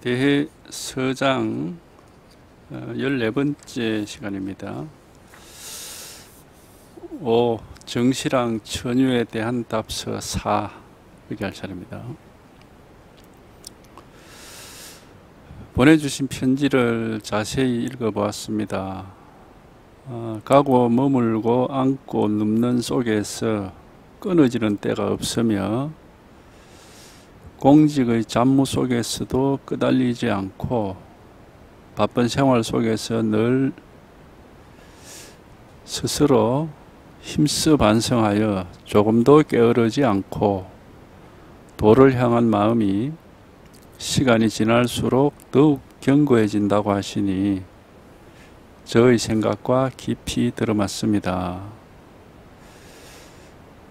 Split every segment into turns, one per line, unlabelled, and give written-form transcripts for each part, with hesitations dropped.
대해서장 14번째 시간입니다. 5. 정시랑 천유에 대한 답서 4 여기 할 차례입니다. 보내주신 편지를 자세히 읽어보았습니다. 가고 머물고 앉고 눕는 속에서 끊어지는 때가 없으며 공직의 잡무 속에서도 끄달리지 않고 바쁜 생활 속에서 늘 스스로 힘써 반성하여 조금도 게으르지 않고 도를 향한 마음이 시간이 지날수록 더욱 견고해진다고 하시니 저의 생각과 깊이 들어맞습니다.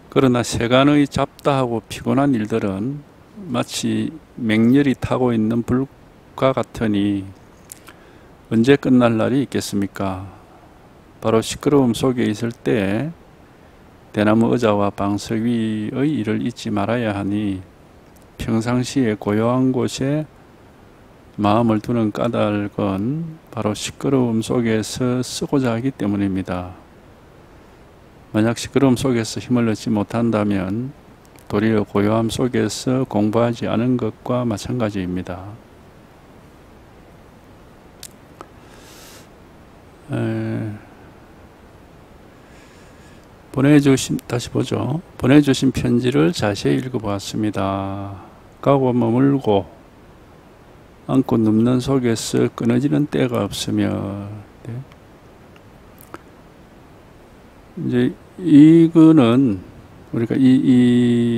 그러나 세간의 잡다하고 피곤한 일들은 마치 맹렬히 타고 있는 불과 같으니 언제 끝날 날이 있겠습니까? 바로 시끄러움 속에 있을 때 대나무 의자와 방석 위의 일을 잊지 말아야 하니 평상시에 고요한 곳에 마음을 두는 까닭은 바로 시끄러움 속에서 쓰고자 하기 때문입니다. 만약 시끄러움 속에서 힘을 얻지 못한다면 도리어 고요함 속에서 공부하지 않은 것과 마찬가지입니다. 다시 보죠. 보내주신 편지를 자세히 읽어보았습니다. 가고 머물고 앉고 눕는 속에서 끊어지는 때가 없으며, 이제 이거는 우리가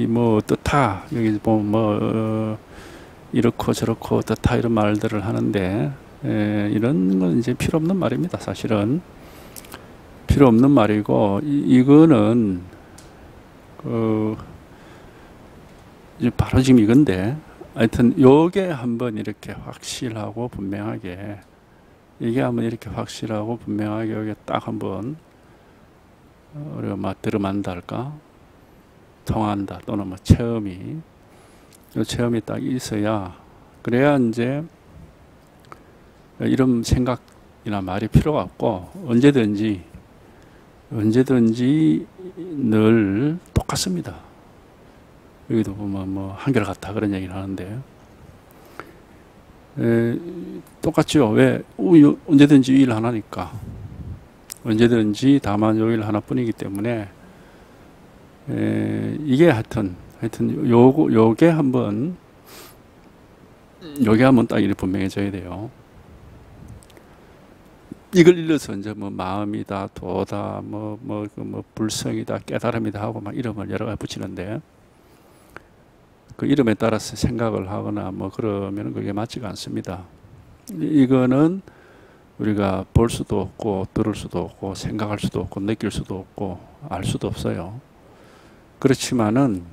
뭐 어떻다 여기 보면 이렇고 저렇고 어떻다 이런 말들을 하는데 이런 건 이제 필요 없는 말입니다. 사실은 필요 없는 말이고 이거는 이제 바로 지금 이건데 하여튼 요게 한번 이렇게 확실하고 분명하게 이게 한번 이렇게 확실하고 분명하게 여기 딱 한번 우리가 막 들어만다 할까 통한다 또는 뭐 체험이 요 체험이 딱 있어야 그래야 이제 이런 생각이나 말이 필요가 없고 언제든지 늘 똑같습니다. 여기도 보면 뭐 한결같다 그런 얘기를 하는데 똑같죠. 왜? 언제든지 일 하나니까 언제든지 다만 요 일 하나뿐이기 때문에 이게 하여튼 요게 한번 딱 이렇게 분명해져야 돼요. 이걸 일러서 이제 뭐 마음이다, 도다, 뭐 불성이다, 깨달음이다 하고 막 이름을 여러 가지 붙이는데 그 이름에 따라서 생각을 하거나 뭐 그러면 그게 맞지가 않습니다. 이거는 우리가 볼 수도 없고 들을 수도 없고 생각할 수도 없고 느낄 수도 없고 알 수도 없어요. 그렇지만은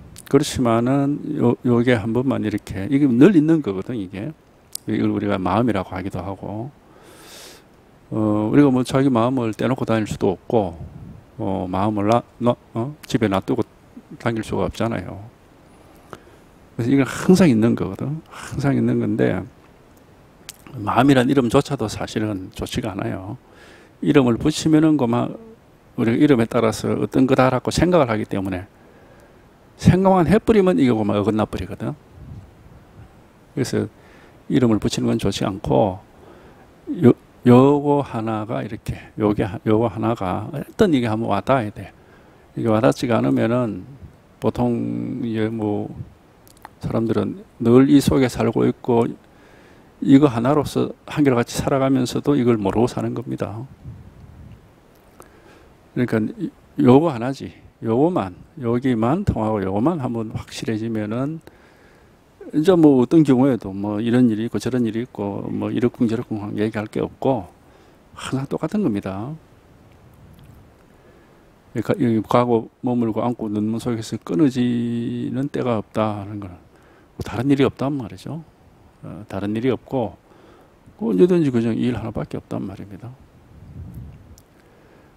요게 한 번만 이렇게 이게 늘 있는 거거든. 이걸 우리가 마음이라고 하기도 하고 우리가 뭐 자기 마음을 떼놓고 다닐 수도 없고 마음을 집에 놔두고 다닐 수가 없잖아요. 그래서 이건 항상 있는 거거든. 항상 있는 건데 마음이란 이름조차도 사실은 좋지가 않아요. 이름을 붙이면은 그만 우리가 이름에 따라서 어떤 거다라고 생각을 하기 때문에 생각만 해버리면 이거 그만 어긋나버리거든. 그래서 이름을 붙이는 건 좋지 않고 요거 하나가 이렇게 요거 하나가 어떤 이게 한번 와닿아야 돼. 이게 와닿지가 않으면은 보통 이제 뭐 사람들은 늘 이 속에 살고 있고 이거 하나로서 한결같이 살아가면서도 이걸 모르고 사는 겁니다. 그러니까 요거 하나지. 여기만 통하고 요거만 한번 확실해지면은 이제 뭐 어떤 경우에도 뭐 이런 일이 있고 저런 일이 있고 뭐 이렇쿵저렇쿵 얘기할 게 없고 항상 똑같은 겁니다. 여기 가고 머물고 앉고 눕는 속에서 끊어지는 때가 없다는 거는 뭐 다른 일이 없단 말이죠. 다른 일이 없고 언제든지 그냥 이 일 하나밖에 없단 말입니다.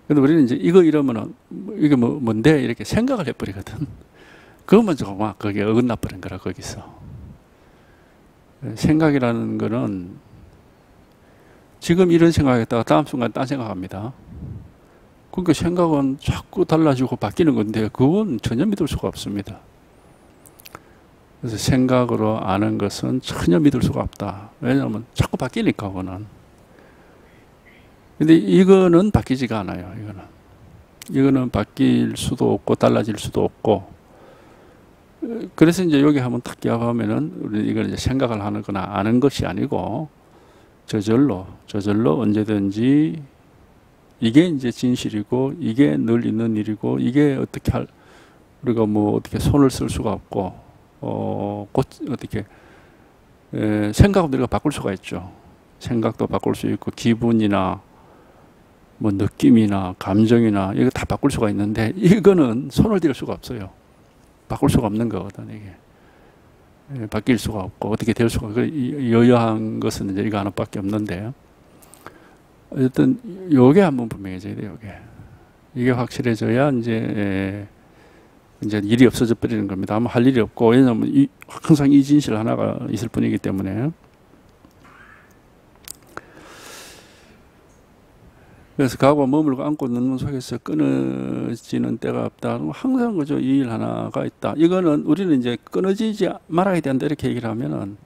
근데 우리는 이제 이거 이러면은 이게 뭔데 이렇게 생각을 해버리거든. 그러면 막 그게 어긋나 버린 거라 거기서. 생각이라는 거는 지금 이런 생각했다가 다음 순간 딴 생각합니다. 그러니까 생각은 자꾸 달라지고 바뀌는 건데 그건 전혀 믿을 수가 없습니다. 그래서 생각으로 아는 것은 전혀 믿을 수가 없다. 왜냐하면 자꾸 바뀌니까 그거는. 근데 이거는 바뀌지가 않아요. 이거는 바뀔 수도 없고 달라질 수도 없고. 그래서 이제 여기 한번 딱 기억하면은 우리 이걸 이제 생각을 하는 거나 아는 것이 아니고 저절로 언제든지 이게 이제 진실이고 이게 늘 있는 일이고 이게 어떻게 우리가 뭐 어떻게 손을 쓸 수가 없고 어떻게 생각을 우리가 바꿀 수가 있죠. 생각도 바꿀 수 있고 기분이나 뭐 느낌이나 감정이나 이거 다 바꿀 수가 있는데 이거는 손을 댈 수가 없어요. 바꿀 수가 없는 거거든 이게. 바뀔 수가 없고 어떻게 될 수가 여여한 것은 이제 이거 하나밖에 없는데 어쨌든 요게 한번 분명해져야 돼요. 이게 확실해져야 이제 일이 없어져 버리는 겁니다. 아마 할 일이 없고 왜냐하면 항상 이 진실 하나가 있을 뿐이기 때문에. 그래서 가고 머물고 안고 넣는 속에서 끊어지는 때가 없다. 항상 그죠. 이 일 하나가 있다. 이거는 우리는 이제 끊어지지 말아야 된다 이렇게 얘기를 하면은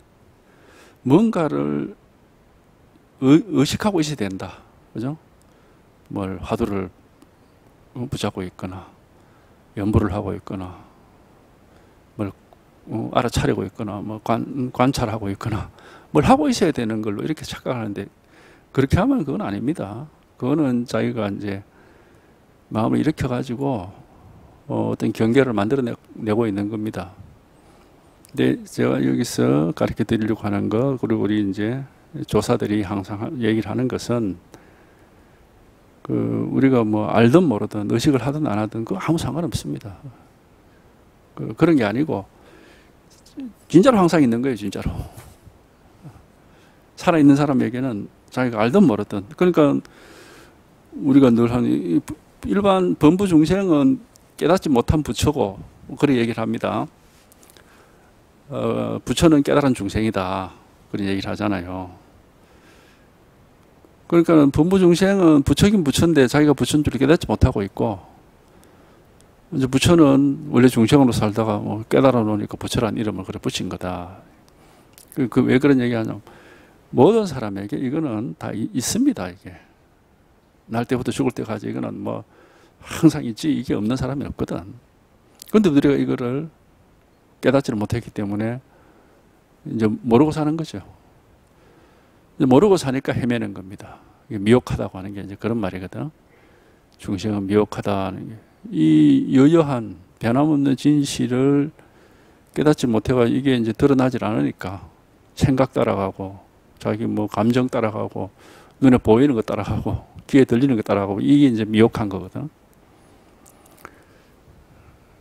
뭔가를 의식하고 있어야 된다. 그죠? 뭘 화두를 붙잡고 있거나 연부를 하고 있거나 뭘 알아차리고 있거나 뭐 관찰하고 있거나 뭘 하고 있어야 되는 걸로 이렇게 착각하는데 그렇게 하면 그건 아닙니다. 그거는 자기가 이제 마음을 일으켜 가지고 어떤 경계를 만들어내고 있는 겁니다. 근데 제가 여기서 가르쳐 드리려고 하는 거, 그리고 우리 이제 조사들이 항상 얘기를 하는 것은 우리가 뭐 알든 모르든 의식을 하든 안 하든 그거 아무 상관없습니다. 그런 게 아니고 진짜로 항상 있는 거예요. 진짜로 살아있는 사람에게는 자기가 알든 모르든. 그러니까 우리가 늘 하는 일반 범부 중생은 깨닫지 못한 부처고 그런 얘기를 합니다. 부처는 깨달은 중생이다 그런 얘기를 하잖아요. 그러니까 범부 중생은 부처긴 부처인데 자기가 부처인 줄 깨닫지 못하고 있고 이제 부처는 원래 중생으로 살다가 뭐 깨달아 놓으니까 부처라는 이름을 그래 붙인 거다. 왜 그런 얘기하냐면 모든 사람에게 이거는 다 있습니다. 이게 날 때부터 죽을 때까지 이거는 뭐 항상 있지 이게 없는 사람이 없거든. 그런데 우리가 이거를 깨닫지를 못했기 때문에 이제 모르고 사는 거죠. 모르고 사니까 헤매는 겁니다. 이게 미혹하다고 하는 게 이제 그런 말이거든. 중생은 미혹하다는 게 이 여여한 변함없는 진실을 깨닫지 못해가 이게 이제 드러나질 않으니까 생각 따라가고 자기 뭐 감정 따라가고 눈에 보이는 거 따라가고 귀에 들리는 거 따라가고 이게 이제 미혹한 거거든.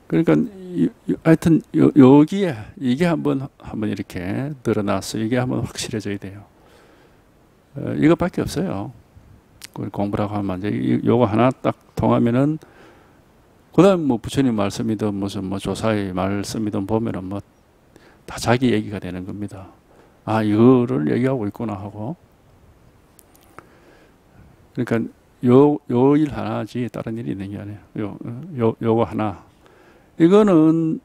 그러니까 하여튼 여기에 이게 한번 이렇게 드러나서 이게 한번 확실해져야 돼요. 이것밖에 없어요. 공부라고 하면 이제 요거 하나 딱 통하면은 그다음 뭐 부처님 말씀이든 무슨 뭐 조사의 말씀이든 보면은 뭐 다 자기 얘기가 되는 겁니다. 아 이거를 얘기하고 있구나 하고. 그러니까 요 일 하나지 다른 일이 있는 게 아니에요. 요거 하나. 이거는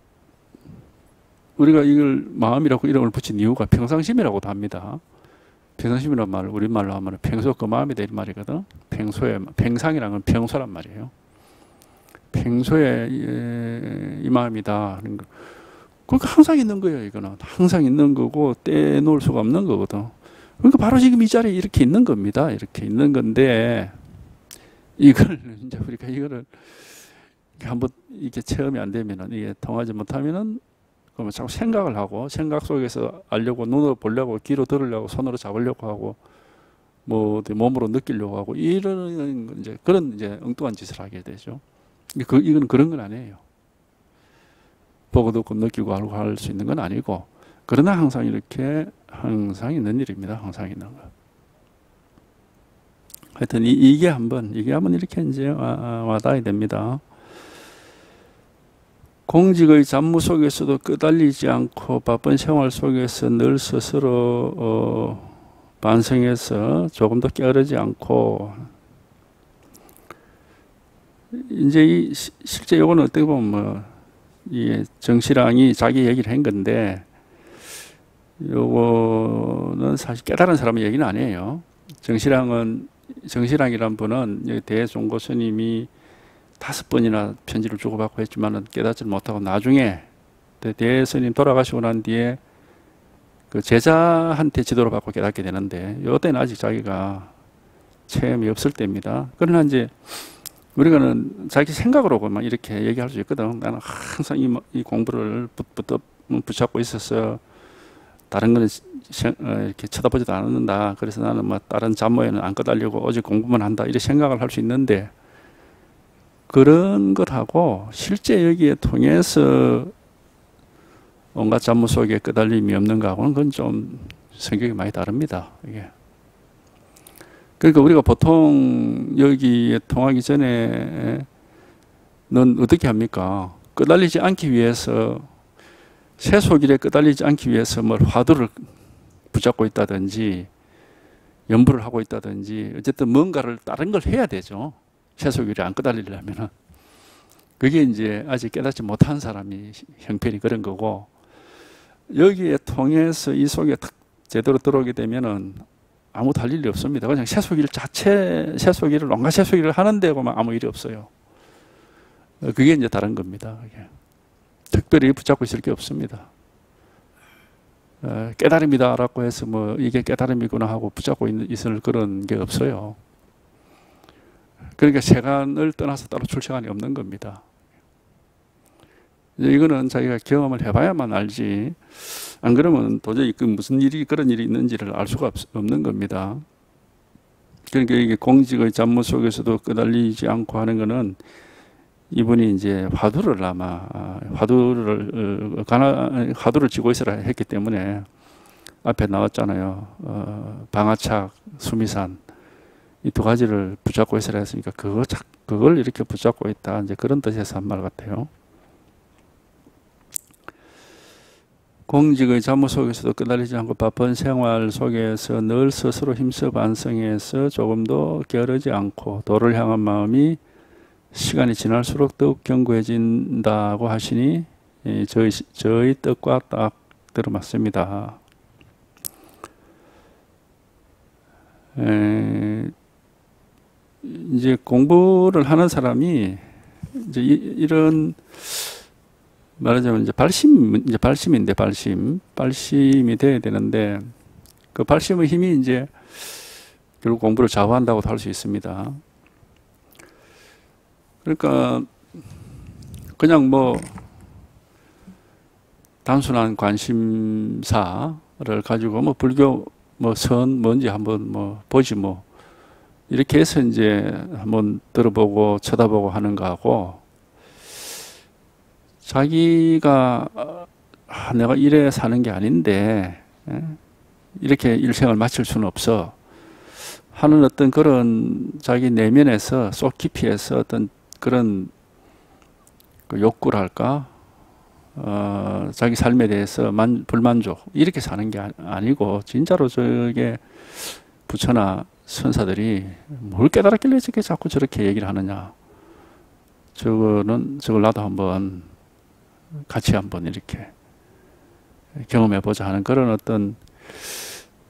우리가 이걸 마음이라고 이름을 붙인 이유가 평상심이라고도 합니다. 평상심이란 말을 우리말로 하면 평소 그 마음이다 이 말이거든. 평상이라는 건 평소란 말이에요. 평소에 이 마음이다 하는 거. 그러니까 항상 있는 거예요. 이거는 항상 있는 거고 떼놓을 수가 없는 거거든. 그러니까 바로 지금 이 자리에 이렇게 있는 겁니다. 이렇게 있는 건데 이걸 이제 우리가 이거를 한번 이게 체험이 안 되면은 이게 통하지 못하면은 그러면 자꾸 생각을 하고 생각 속에서 알려고 눈으로 보려고 귀로 들으려고 손으로 잡으려고 하고 뭐 몸으로 느끼려고 하고 이런 이제 그런 이제 엉뚱한 짓을 하게 되죠. 이건 그런 건 아니에요. 보고 듣고 느끼고 알고 할 수 있는 건 아니고 그러나 항상 이렇게 항상 있는 일입니다. 항상 있는 거. 하여튼 이게 한번 이렇게 이제 와닿아야 됩니다. 공직의 잡무 속에서도 끄달리지 않고 바쁜 생활 속에서 늘 스스로 반성해서 조금 더 게으르지 않고, 이제 실제 요거는 어떻게 보면 이 정실왕이 자기 얘기를 한 건데, 요거는 사실 깨달은 사람의 얘기는 아니에요. 정실왕이란 분은 대종고 스님이 5번이나 편지를 주고받고 했지만은 깨닫지 못하고 나중에 대스님 돌아가시고 난 뒤에 그 제자한테 지도를 받고 깨닫게 되는데, 요때는 아직 자기가 체험이 없을 때입니다. 그러나 이제 우리가는 자기 생각으로만 이렇게 얘기할 수 있거든. 나는 항상 이 공부를 붙잡고 있어서 다른 거는 이렇게 쳐다보지도 않는다. 그래서 나는 뭐 다른 잡모에는 안 끄달리고 오직 공부만 한다. 이렇게 생각을 할 수 있는데, 그런 것하고 실제 여기에 통해서 온갖 잡무 속에 끄달림이 없는 거하고는 그건 좀 성격이 많이 다릅니다. 이게. 그러니까 우리가 보통 여기에 통하기 전에 넌 어떻게 합니까? 끄달리지 않기 위해서, 세속일에 끄달리지 않기 위해서 뭘 화두를 붙잡고 있다든지 연부를 하고 있다든지 어쨌든 뭔가를 다른 걸 해야 되죠. 세속일에 안 끄달리려면은. 그게 이제 아직 깨닫지 못한 사람이 형편이 그런 거고, 여기에 통해서 이 속에 딱 제대로 들어오게 되면은 아무도 할 일이 없습니다. 그냥 세속일 자체, 세속일을, 온갖 세속일을 하는데고만 아무 일이 없어요. 그게 이제 다른 겁니다. 그게. 특별히 붙잡고 있을 게 없습니다. 깨달음이다라고 해서 뭐 이게 깨달음이구나 하고 붙잡고 있을 그런 게 없어요. 그러니까 세간을 떠나서 따로 출세관이 없는 겁니다. 이거는 자기가 경험을 해봐야만 알지, 안 그러면 도저히 그 무슨 일이, 그런 일이 있는지를 알 수가 없는 겁니다. 그러니까 이게 공직의 잡무 속에서도 끄달리지 않고 하는 거는, 이분이 이제 화두를 화두를 쥐고 있으라 했기 때문에, 앞에 나왔잖아요. 방아착, 수미산. 이 두 가지를 붙잡고 있으라 했으니까 그걸 이렇게 붙잡고 있다. 이제 그런 뜻에서 한 말 같아요. 공직의 잡무 속에서도 끄달리지 않고 바쁜 생활 속에서 늘 스스로 힘써 반성해서 조금도 게으르지 않고 도를 향한 마음이 시간이 지날수록 더욱 견고해진다고 하시니 저희 뜻과 딱 들어맞습니다. 이제 공부를 하는 사람이 이제 이런, 말하자면 이제 발심인데 발심이 돼야 되는데, 그 발심의 힘이 이제 결국 공부를 좌우한다고도 할 수 있습니다. 그러니까 그냥 뭐 단순한 관심사를 가지고 뭐 불교 뭐 선 뭔지 한번 뭐 보지 뭐 이렇게 해서 이제 한번 들어보고 쳐다보고 하는 거하고, 자기가 내가 이래 사는 게 아닌데 이렇게 일생을 마칠 수는 없어 하는 어떤 그런 자기 내면에서 속 깊이에서 어떤 그런 그 욕구랄까, 자기 삶에 대해서 불만족, 이렇게 사는 게 아니고, 진짜로 저게 부처나 선사들이 뭘 깨달았길래 저렇게 자꾸 저렇게 얘기를 하느냐, 저걸 나도 한번 같이 한번 이렇게 경험해 보자 하는 그런 어떤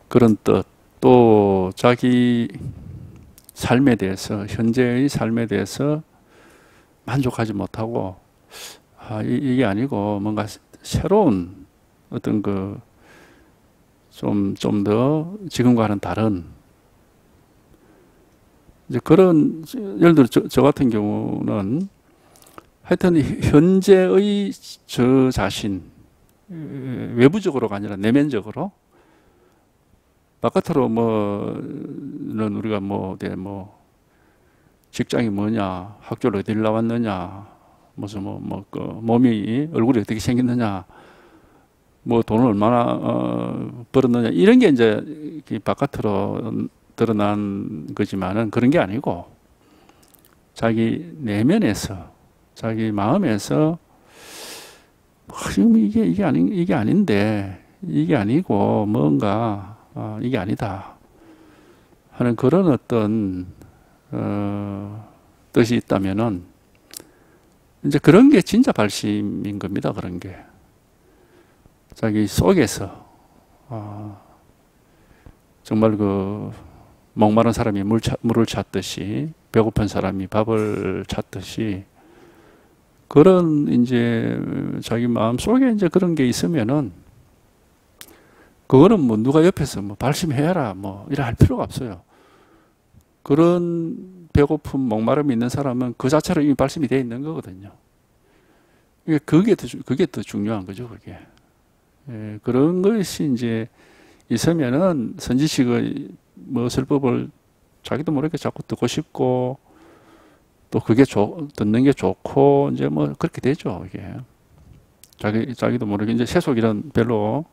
그런 뜻, 또 자기 삶에 대해서, 현재의 삶에 대해서 만족하지 못하고, 이게 아니고 뭔가 새로운 어떤 그 좀 더 지금과는 다른 이제 그런, 예를 들어 저 같은 경우는 하여튼 현재의 저 자신, 외부적으로가 아니라 내면적으로, 바깥으로 뭐는 우리가 뭐 직장이 뭐냐, 학교를 어디를 나왔느냐, 무슨 그 몸이, 얼굴이 어떻게 생겼느냐, 뭐 돈을 얼마나 벌었느냐, 이런 게 이제 바깥으로 드러난 거지만은 그런 게 아니고, 자기 내면에서, 자기 마음에서 지금 이게 아닌데, 이게 아니고, 뭔가, 이게 아니다. 하는 그런 어떤, 뜻이 있다면은, 이제 그런 게 진짜 발심인 겁니다. 그런 게. 자기 속에서, 정말 그, 목마른 사람이 물을 찾듯이, 배고픈 사람이 밥을 찾듯이, 그런 이제 자기 마음 속에 이제 그런 게 있으면은, 그거는 뭐 누가 옆에서 뭐 발심해라 뭐 이래 할 필요가 없어요. 그런 배고픔, 목마름이 있는 사람은 그 자체로 이미 발심이 되어 있는 거거든요. 그게 더 중요한 거죠, 그게. 예, 그런 것이 이제 있으면은 선지식의 설법을 자기도 모르게 자꾸 듣고 싶고, 또 그게 듣는 게 좋고, 이제 뭐 그렇게 되죠, 이게. 자기도 모르게 이제 세속이란 별로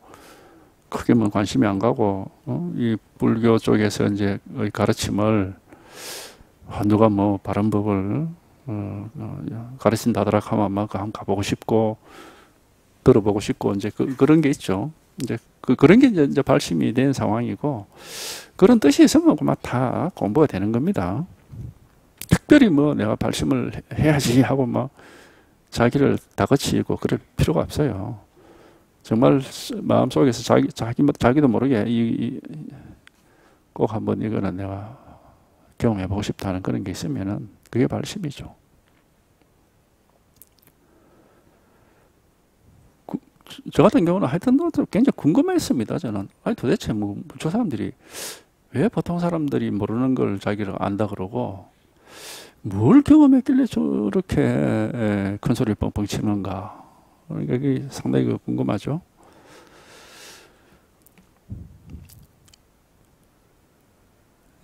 크게 뭐 관심이 안 가고, 이 불교 쪽에서 이제 가르침을 누가 뭐 바른 법을 가르친다더라 하면 막 한번 가보고 싶고 들어보고 싶고 이제 그런 게 있죠. 이제 그런 게 이제 발심이 된 상황이고, 그런 뜻이 있으면 막 다 공부가 되는 겁니다. 특별히 뭐 내가 발심을 해야지 하고 막 자기를 다그치고 그럴 필요가 없어요. 정말 마음속에서 자기도 모르게 꼭 한번 이거는 내가 경험해보고 싶다는 그런 게 있으면은 그게 발심이죠. 저 같은 경우는 하여튼 굉장히 궁금했습니다. 저는 아니 도대체 뭐 저 사람들이 왜 보통 사람들이 모르는 걸 자기를 안다 그러고 뭘 경험했길래 저렇게 큰 소리를 뻥뻥 치는가. 그러니까 이게 상당히 궁금하죠.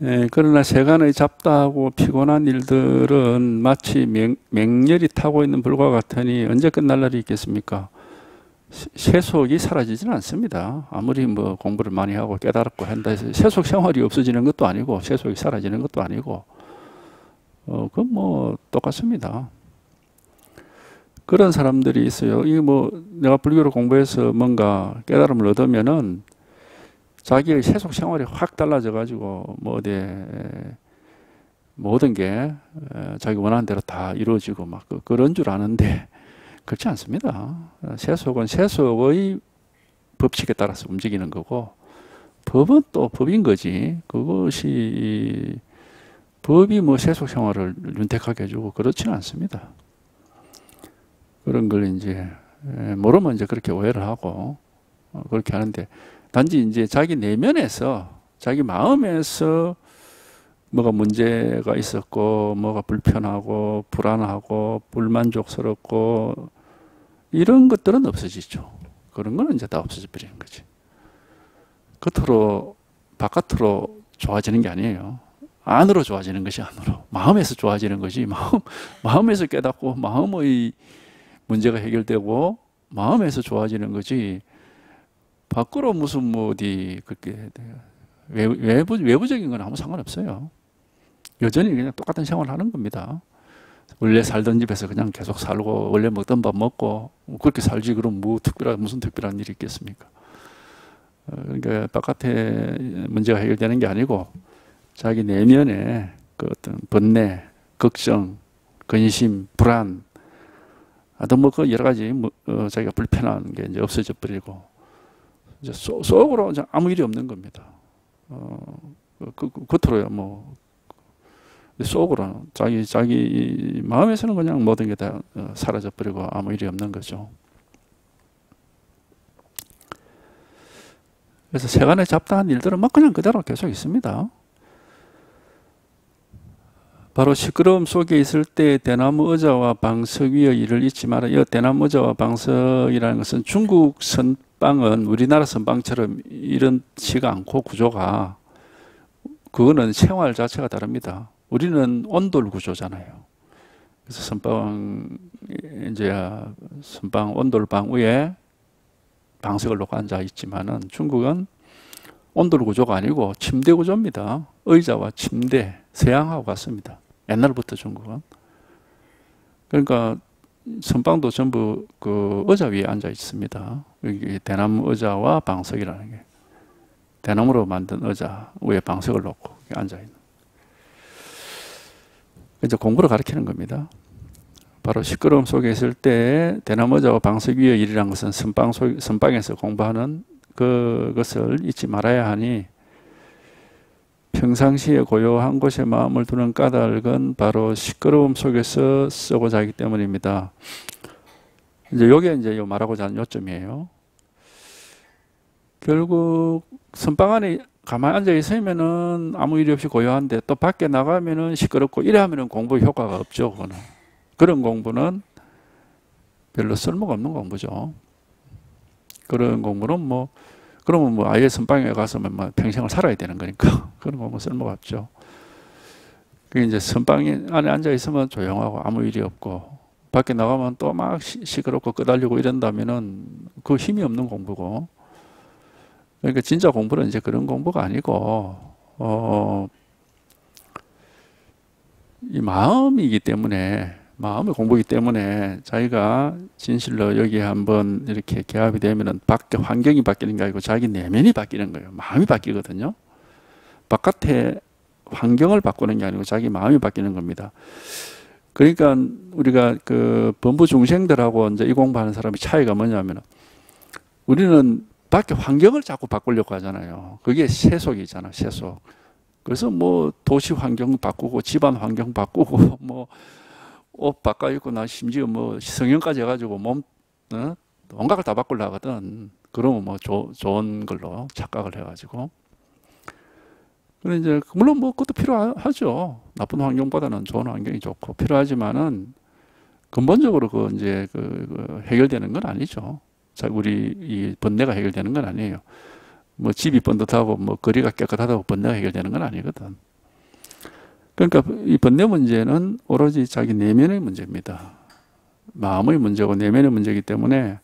예, 그러나 세간의 잡다하고 피곤한 일들은 마치 맹렬히 타고 있는 불과 같으니 언제 끝날 날이 있겠습니까? 세속이 사라지지는 않습니다. 아무리 뭐 공부를 많이 하고 깨달았고 한다 해서 세속 생활이 없어지는 것도 아니고 세속이 사라지는 것도 아니고, 그건 뭐 똑같습니다. 그런 사람들이 있어요. 이게 뭐 내가 불교를 공부해서 뭔가 깨달음을 얻으면은 자기의 세속 생활이 확 달라져 가지고 뭐 어디 모든 게 자기 원하는 대로 다 이루어지고 막 그런 줄 아는데 그렇지 않습니다. 세속은 세속의 법칙에 따라서 움직이는 거고, 법은 또 법인 거지. 그것이 법이 뭐 세속 생활을 윤택하게 해주고 그렇지는 않습니다. 그런 걸 이제 모르면 이제 그렇게 오해를 하고 그렇게 하는데, 단지 이제 자기 내면에서 자기 마음에서 뭐가 문제가 있었고 뭐가 불편하고 불안하고 불만족스럽고 이런 것들은 없어지죠. 그런 거는 이제 다 없어져 버리는 거지. 겉으로 바깥으로 좋아지는 게 아니에요. 안으로 좋아지는 것이 안으로. 마음에서 좋아지는 것이 마음에서 깨닫고 마음의 문제가 해결되고 마음에서 좋아지는 거지. 밖으로 무슨 뭐 어디 그렇게 외부적인 건 아무 상관없어요. 여전히 그냥 똑같은 생활을 하는 겁니다. 원래 살던 집에서 그냥 계속 살고 원래 먹던 밥 먹고 그렇게 살지, 그럼 뭐 무슨 특별한 일이 있겠습니까? 그러니까 바깥에 문제가 해결되는 게 아니고 자기 내면에 그 어떤 번뇌, 걱정, 근심, 불안, 뭐 그 여러 가지 자기가 불편한 게 이제 없어져 버리고 이제 속으로 이제 아무 일이 없는 겁니다. 겉으로야 뭐 속으로 자기 마음에서는 그냥 모든 게 다 사라져 버리고 아무 일이 없는 거죠. 그래서 세간에 잡다한 일들은 막 그냥 그대로 계속 있습니다. 바로 시끄러움 속에 있을 때 대나무 의자와 방석 위의 일을 잊지 마라. 이 대나무 의자와 방석이라는 것은 중국 선방은 우리나라 선방처럼 이렇지가 않고 구조가, 그거는 생활 자체가 다릅니다. 우리는 온돌 구조잖아요. 그래서 선방 온돌방 위에 방석을 놓고 앉아 있지만은 중국은 온돌 구조가 아니고 침대 구조입니다. 의자와 침대, 서양하고 같습니다. 옛날부터 중국은. 그러니까 선방도 전부 그 의자 위에 앉아 있습니다. 여기 대나무 의자와 방석이라는 게 대나무로 만든 의자 위에 방석을 놓고 앉아 있는. 이제 공부를 가르치는 겁니다. 바로 시끄러움 속에 있을 때 대나무 의자와 방석 위의 일이란 것은 선방에서 공부하는 그것을 잊지 말아야 하니 평상시에 고요한 곳에 마음을 두는 까닭은 바로 시끄러움 속에서 쓰고자 하기 때문입니다. 이제 요게 이제 말하고자 하는 요점이에요. 결국 선방 안에 가만히 앉아 있으면은 아무 일이 없이 고요한데 또 밖에 나가면은 시끄럽고 이래 하면은 공부 효과가 없죠. 그거는. 그런 공부는 별로 쓸모가 없는 공부죠. 그런 공부는 뭐 그러면 뭐 아예 선방에 가서 뭐 평생을 살아야 되는 거니까 그런 공부는 쓸모가 없죠. 그게 이제 선방 안에 앉아 있으면 조용하고 아무 일이 없고 밖에 나가면 또 막 시끄럽고 끄달리고 이런다면은 그 힘이 없는 공부고. 그러니까 진짜 공부는 이제 그런 공부가 아니고 이 마음이기 때문에 마음의 공부이기 때문에 자기가 진실로 여기에 한번 이렇게 개합이 되면은 밖에 환경이 바뀌는 게 아니고 자기 내면이 바뀌는 거예요. 마음이 바뀌거든요. 바깥에 환경을 바꾸는 게 아니고 자기 마음이 바뀌는 겁니다. 그러니까 우리가 그 범부 중생들하고 이제 이 공부하는 사람의 차이가 뭐냐면은 우리는 밖에 환경을 자꾸 바꾸려고 하잖아요. 그게 세속이잖아, 세속. 그래서 뭐 도시 환경 바꾸고 집안 환경 바꾸고 뭐 옷 바꿔 입고 나 심지어 뭐 성형까지 해가지고 몸 온갖 걸 다 바꾸려 하거든. 그러면 뭐 좋은 걸로 착각을 해가지고. 근데 이제 물론 뭐 그것도 필요하죠. 나쁜 환경보다는 좋은 환경이 좋고 필요하지만은 근본적으로 그 이제 그 해결되는 건 아니죠. 자, 우리 이 번뇌가 해결되는 건 아니에요. 뭐 집이 번듯하고 뭐 거리가 깨끗하다고 번뇌가 해결되는 건 아니거든. 그러니까 이 번뇌 문제는 오로지 자기 내면의 문제입니다. 마음의 문제고 내면의 문제이기 때문에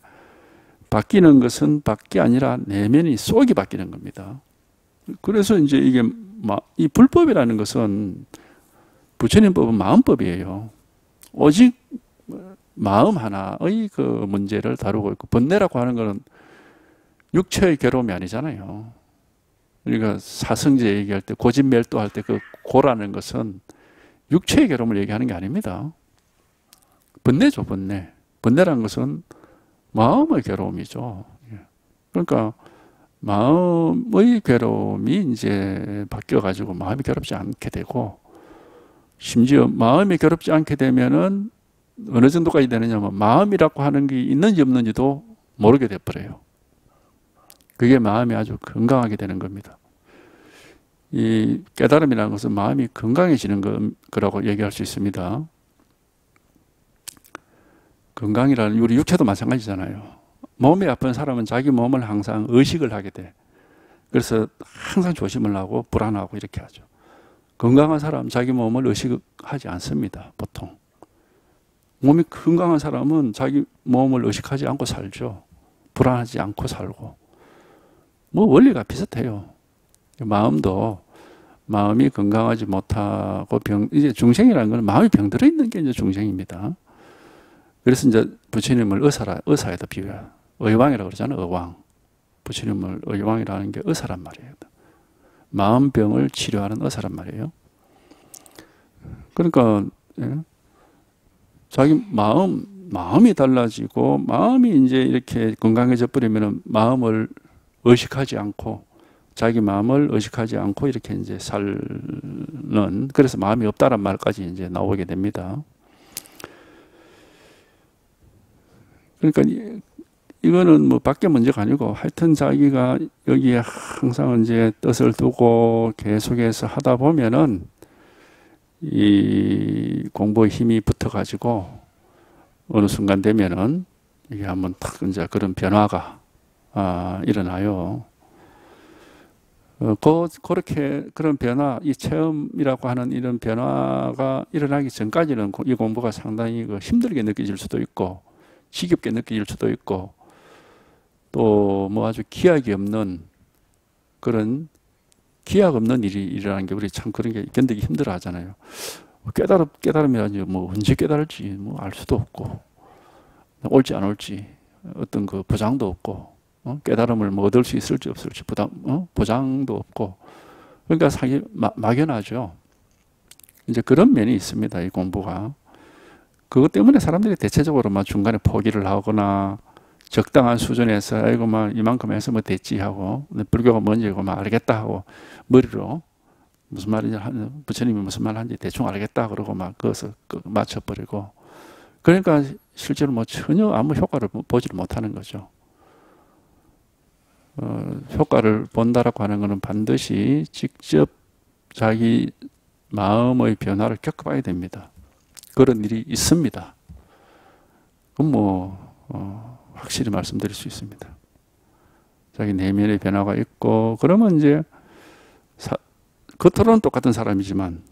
바뀌는 것은 밖이 아니라 내면이 속이 바뀌는 겁니다. 그래서 이제 이게 이 불법이라는 것은 부처님 법은 마음법이에요. 오직 마음 하나의 그 문제를 다루고 있고 번뇌라고 하는 것은 육체의 괴로움이 아니잖아요. 그러니까 사성제 얘기할 때 고집멸도할 때 그 고라는 것은 육체의 괴로움을 얘기하는 게 아닙니다. 번뇌죠, 번뇌. 번뇌라는 것은 마음의 괴로움이죠. 그러니까 마음의 괴로움이 이제 바뀌어가지고 마음이 괴롭지 않게 되고 심지어 마음이 괴롭지 않게 되면은 어느 정도까지 되느냐면 마음이라고 하는 게 있는지 없는지도 모르게 돼버려요. 그게 마음이 아주 건강하게 되는 겁니다. 이 깨달음이라는 것은 마음이 건강해지는 거라고 얘기할 수 있습니다. 건강이라는 우리 육체도 마찬가지잖아요. 몸이 아픈 사람은 자기 몸을 항상 의식을 하게 돼. 그래서 항상 조심을 하고 불안하고 이렇게 하죠. 건강한 사람은 자기 몸을 의식하지 않습니다. 보통. 몸이 건강한 사람은 자기 몸을 의식하지 않고 살죠. 불안하지 않고 살고. 뭐 원리가 비슷해요. 마음도 마음이 건강하지 못하고 이제 중생이라는 건 마음이 병들어 있는 게 이제 중생입니다. 그래서 이제 부처님을 의사에다 비유해요. 의왕이라고 그러잖아요. 의왕. 부처님을 의왕이라는 게 의사란 말이에요. 마음병을 치료하는 의사란 말이에요. 그러니까 자기 마음이 달라지고 마음이 이제 이렇게 건강해져 버리면 마음을 의식하지 않고 자기 마음을 의식하지 않고 이렇게 이제 살는 그래서 마음이 없다란 말까지 이제 나오게 됩니다. 그러니까 이거는 뭐 밖에 문제가 아니고 하여튼 자기가 여기에 항상 이제 뜻을 두고 계속해서 하다 보면은 이 공부의 힘이 붙어가지고 어느 순간 되면은 이게 한번 탁 이제 그런 변화가 일어나요. 그렇게 그런 변화, 이 체험이라고 하는 이런 변화가 일어나기 전까지는 이 공부가 상당히 힘들게 느껴질 수도 있고, 지겹게 느껴질 수도 있고, 또 뭐 아주 기약이 없는 그런 기약 없는 일이 일어나는 게 우리 참 그런 게 견디기 힘들어 하잖아요. 깨달음이라지 뭐 언제 깨달을지 뭐 알 수도 없고, 올지 안 올지 어떤 그 보장도 없고, 깨달음을 뭐 얻을 수 있을지 없을지 보장도 없고, 그러니까 막연하죠. 이제 그런 면이 있습니다, 이 공부가. 그것 때문에 사람들이 대체적으로 막 중간에 포기를 하거나 적당한 수준에서 아이고 막 이만큼 해서 뭐 됐지 하고, 불교가 뭔지고 막 알겠다 하고 머리로 무슨 말인지 부처님이 무슨 말 하는지 대충 알겠다 그러고 막 그것을 맞춰버리고, 그러니까 실제로 뭐 전혀 아무 효과를 보지를 못하는 거죠. 효과를 본다라고 하는 것은 반드시 직접 자기 마음의 변화를 겪어봐야 됩니다. 그런 일이 있습니다. 그럼 확실히 말씀드릴 수 있습니다. 자기 내면의 변화가 있고, 그러면 이제 겉으로는 똑같은 사람이지만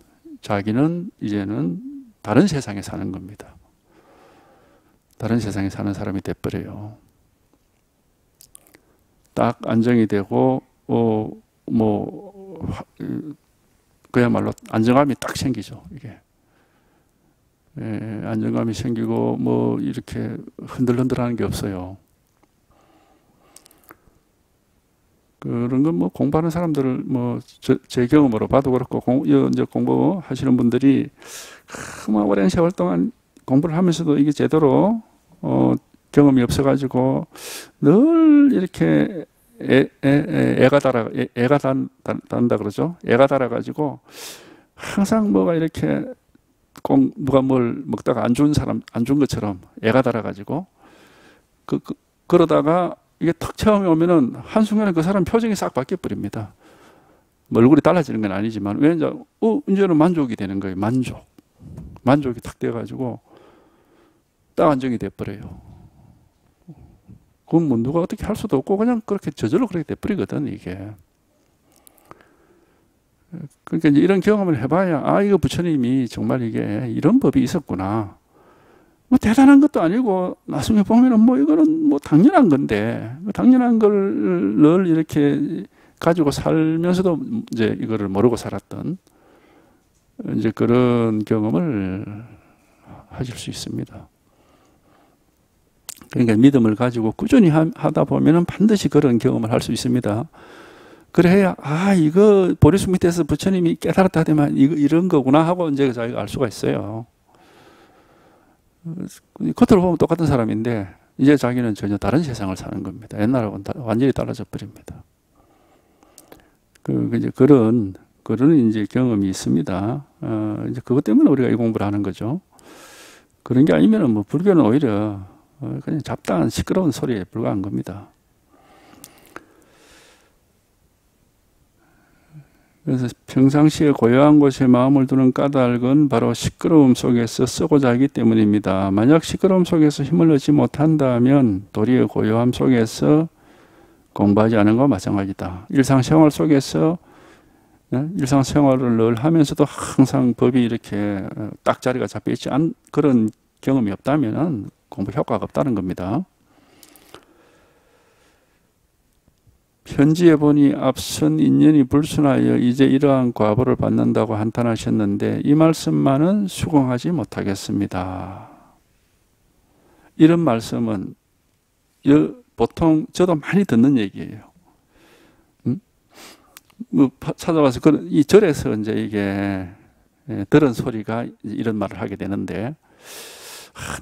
자기는 이제는 다른 세상에 사는 겁니다. 다른 세상에 사는 사람이 돼버려요. 딱 안정이 되고 그야말로 안정감이 딱 생기죠. 이게 안정감이 생기고 뭐 이렇게 흔들흔들하는 게 없어요. 그런 건 뭐 공부하는 사람들을 뭐 제 경험으로 봐도 그렇고 이제 공부하시는 분들이 오랜 세월 동안 공부를 하면서도 이게 제대로 경험이 없어가지고 늘 이렇게 애가 단다 그러죠. 애가 달아가지고 항상 뭐가 이렇게 꼭 누가 뭘 먹다가 안 좋은 것처럼 애가 달아가지고 그러다가 이게 턱 처음에 오면은 한순간에 그 사람 표정이 싹 바뀌어 버립니다. 뭐 얼굴이 달라지는 건 아니지만 왜 이제는 만족이 되는 거예요. 만족이 탁 돼가지고 딱 안정이 돼버려요. 그건 뭐 누가 어떻게 할 수도 없고 그냥 그렇게 저절로 그렇게 돼버리거든, 이게. 그러니까 이제 이런 경험을 해봐야 이거 부처님이 정말 이게 이런 법이 있었구나. 뭐 대단한 것도 아니고 나중에 보면은 뭐 이거는 뭐 당연한 건데, 당연한 걸 늘 이렇게 가지고 살면서도 이제 이거를 모르고 살았던 이제 그런 경험을 하실 수 있습니다. 그러니까 믿음을 가지고 꾸준히 하다 보면은 반드시 그런 경험을 할 수 있습니다. 그래야 이거 보리수 밑에서 부처님이 깨달았다 하더만 이런 거구나 하고 이제 자기가 알 수가 있어요. 겉으로 보면 똑같은 사람인데 이제 자기는 전혀 다른 세상을 사는 겁니다. 옛날하고는 완전히 달라져 버립니다. 이제 그런 이제 경험이 있습니다. 이제 그것 때문에 우리가 이 공부를 하는 거죠. 그런 게 아니면은 뭐 불교는 오히려 그냥 잡다한 시끄러운 소리에 불과한 겁니다. 그래서 평상시에 고요한 곳에 마음을 두는 까닭은 바로 시끄러움 속에서 쓰고자 하기 때문입니다. 만약 시끄러움 속에서 힘을 얻지 못한다면 도리어 고요함 속에서 공부하지 않은 것과 마찬가지다. 일상생활 속에서 일상생활을 늘 하면서도 항상 법이 이렇게 딱 자리가 잡혀있지 않은 그런 경험이 없다면 공부 효과가 없다는 겁니다. 편지에 보니 앞선 인연이 불순하여 이제 이러한 과보를 받는다고 한탄하셨는데 이 말씀만은 수긍하지 못하겠습니다. 이런 말씀은 보통 저도 많이 듣는 얘기예요. 뭐 찾아와서 이 절에서 이제 이게 들은 소리가 이런 말을 하게 되는데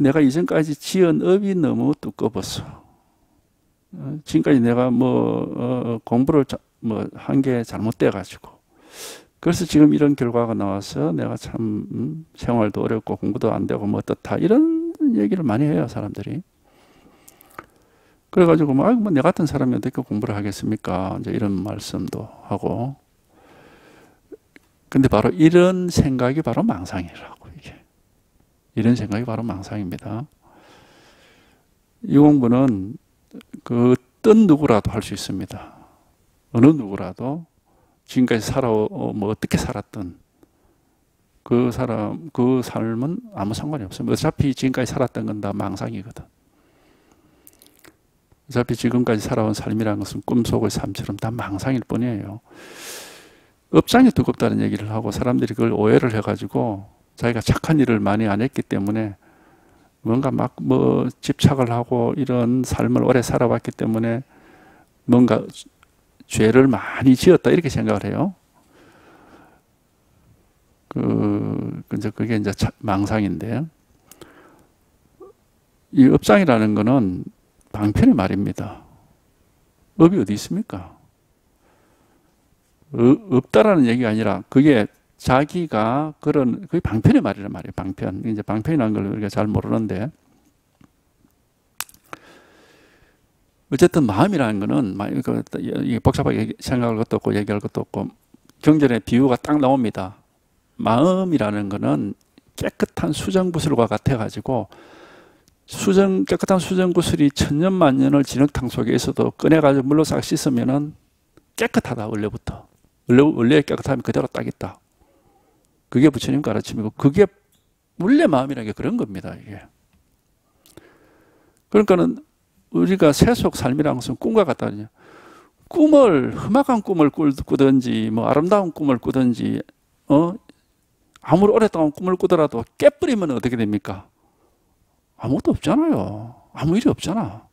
내가 이전까지 지은 업이 너무 두꺼웠어. 지금까지 내가 공부를 한 게 잘못돼 가지고 그래서 지금 이런 결과가 나와서 내가 참 생활도 어렵고 공부도 안 되고 뭐 어떻다 이런 얘기를 많이 해요, 사람들이. 그래가지고 뭐 내 같은 사람이 어떻게 공부를 하겠습니까? 이제 이런 말씀도 하고. 근데 바로 이런 생각이 바로 망상이라고, 이게. 이런 생각이 바로 망상입니다. 이 공부는 어떤 누구라도 할 수 있습니다. 어느 누구라도 지금까지 어떻게 살았던 그 삶은 아무 상관이 없습니다. 어차피 지금까지 살았던 건 다 망상이거든. 어차피 지금까지 살아온 삶이라는 것은 꿈속의 삶처럼 다 망상일 뿐이에요. 업장이 두껍다는 얘기를 하고 사람들이 그걸 오해를 해가지고 자기가 착한 일을 많이 안 했기 때문에 뭔가 막 뭐 집착을 하고 이런 삶을 오래 살아왔기 때문에 뭔가 죄를 많이 지었다 이렇게 생각을 해요. 그게 이제 망상인데, 이 업장이라는 거는 방편의 말입니다. 업이 어디 있습니까? 없다라는 얘기가 아니라 그게 자기가 그게 방편의 말이란 말이에요. 방편. 이제 방편이라는 걸 우리가 잘 모르는데, 어쨌든 마음이라는 거는 이게 복잡하게 생각할 것도 없고 얘기할 것도 없고 경전의 비유가 딱 나옵니다. 마음이라는 거는 깨끗한 수정구슬과 같아가지고 깨끗한 수정구슬이 천년만년을 진흙탕 속에 있어도 꺼내가지고 물로 싹 씻으면은 깨끗하다. 원래부터 원래 깨끗함이 그대로 딱 있다. 그게 부처님 가르침이고, 그게 원래 마음이라는 게 그런 겁니다. 이게 그러니까는 우리가 세속 삶이라는 것은 꿈과 같다니요. 험악한 꿈을 꾸든지 뭐 아름다운 꿈을 꾸든지 아무리 오랫동안 꿈을 꾸더라도 깨버리면 어떻게 됩니까? 아무것도 없잖아요. 아무 일이 없잖아.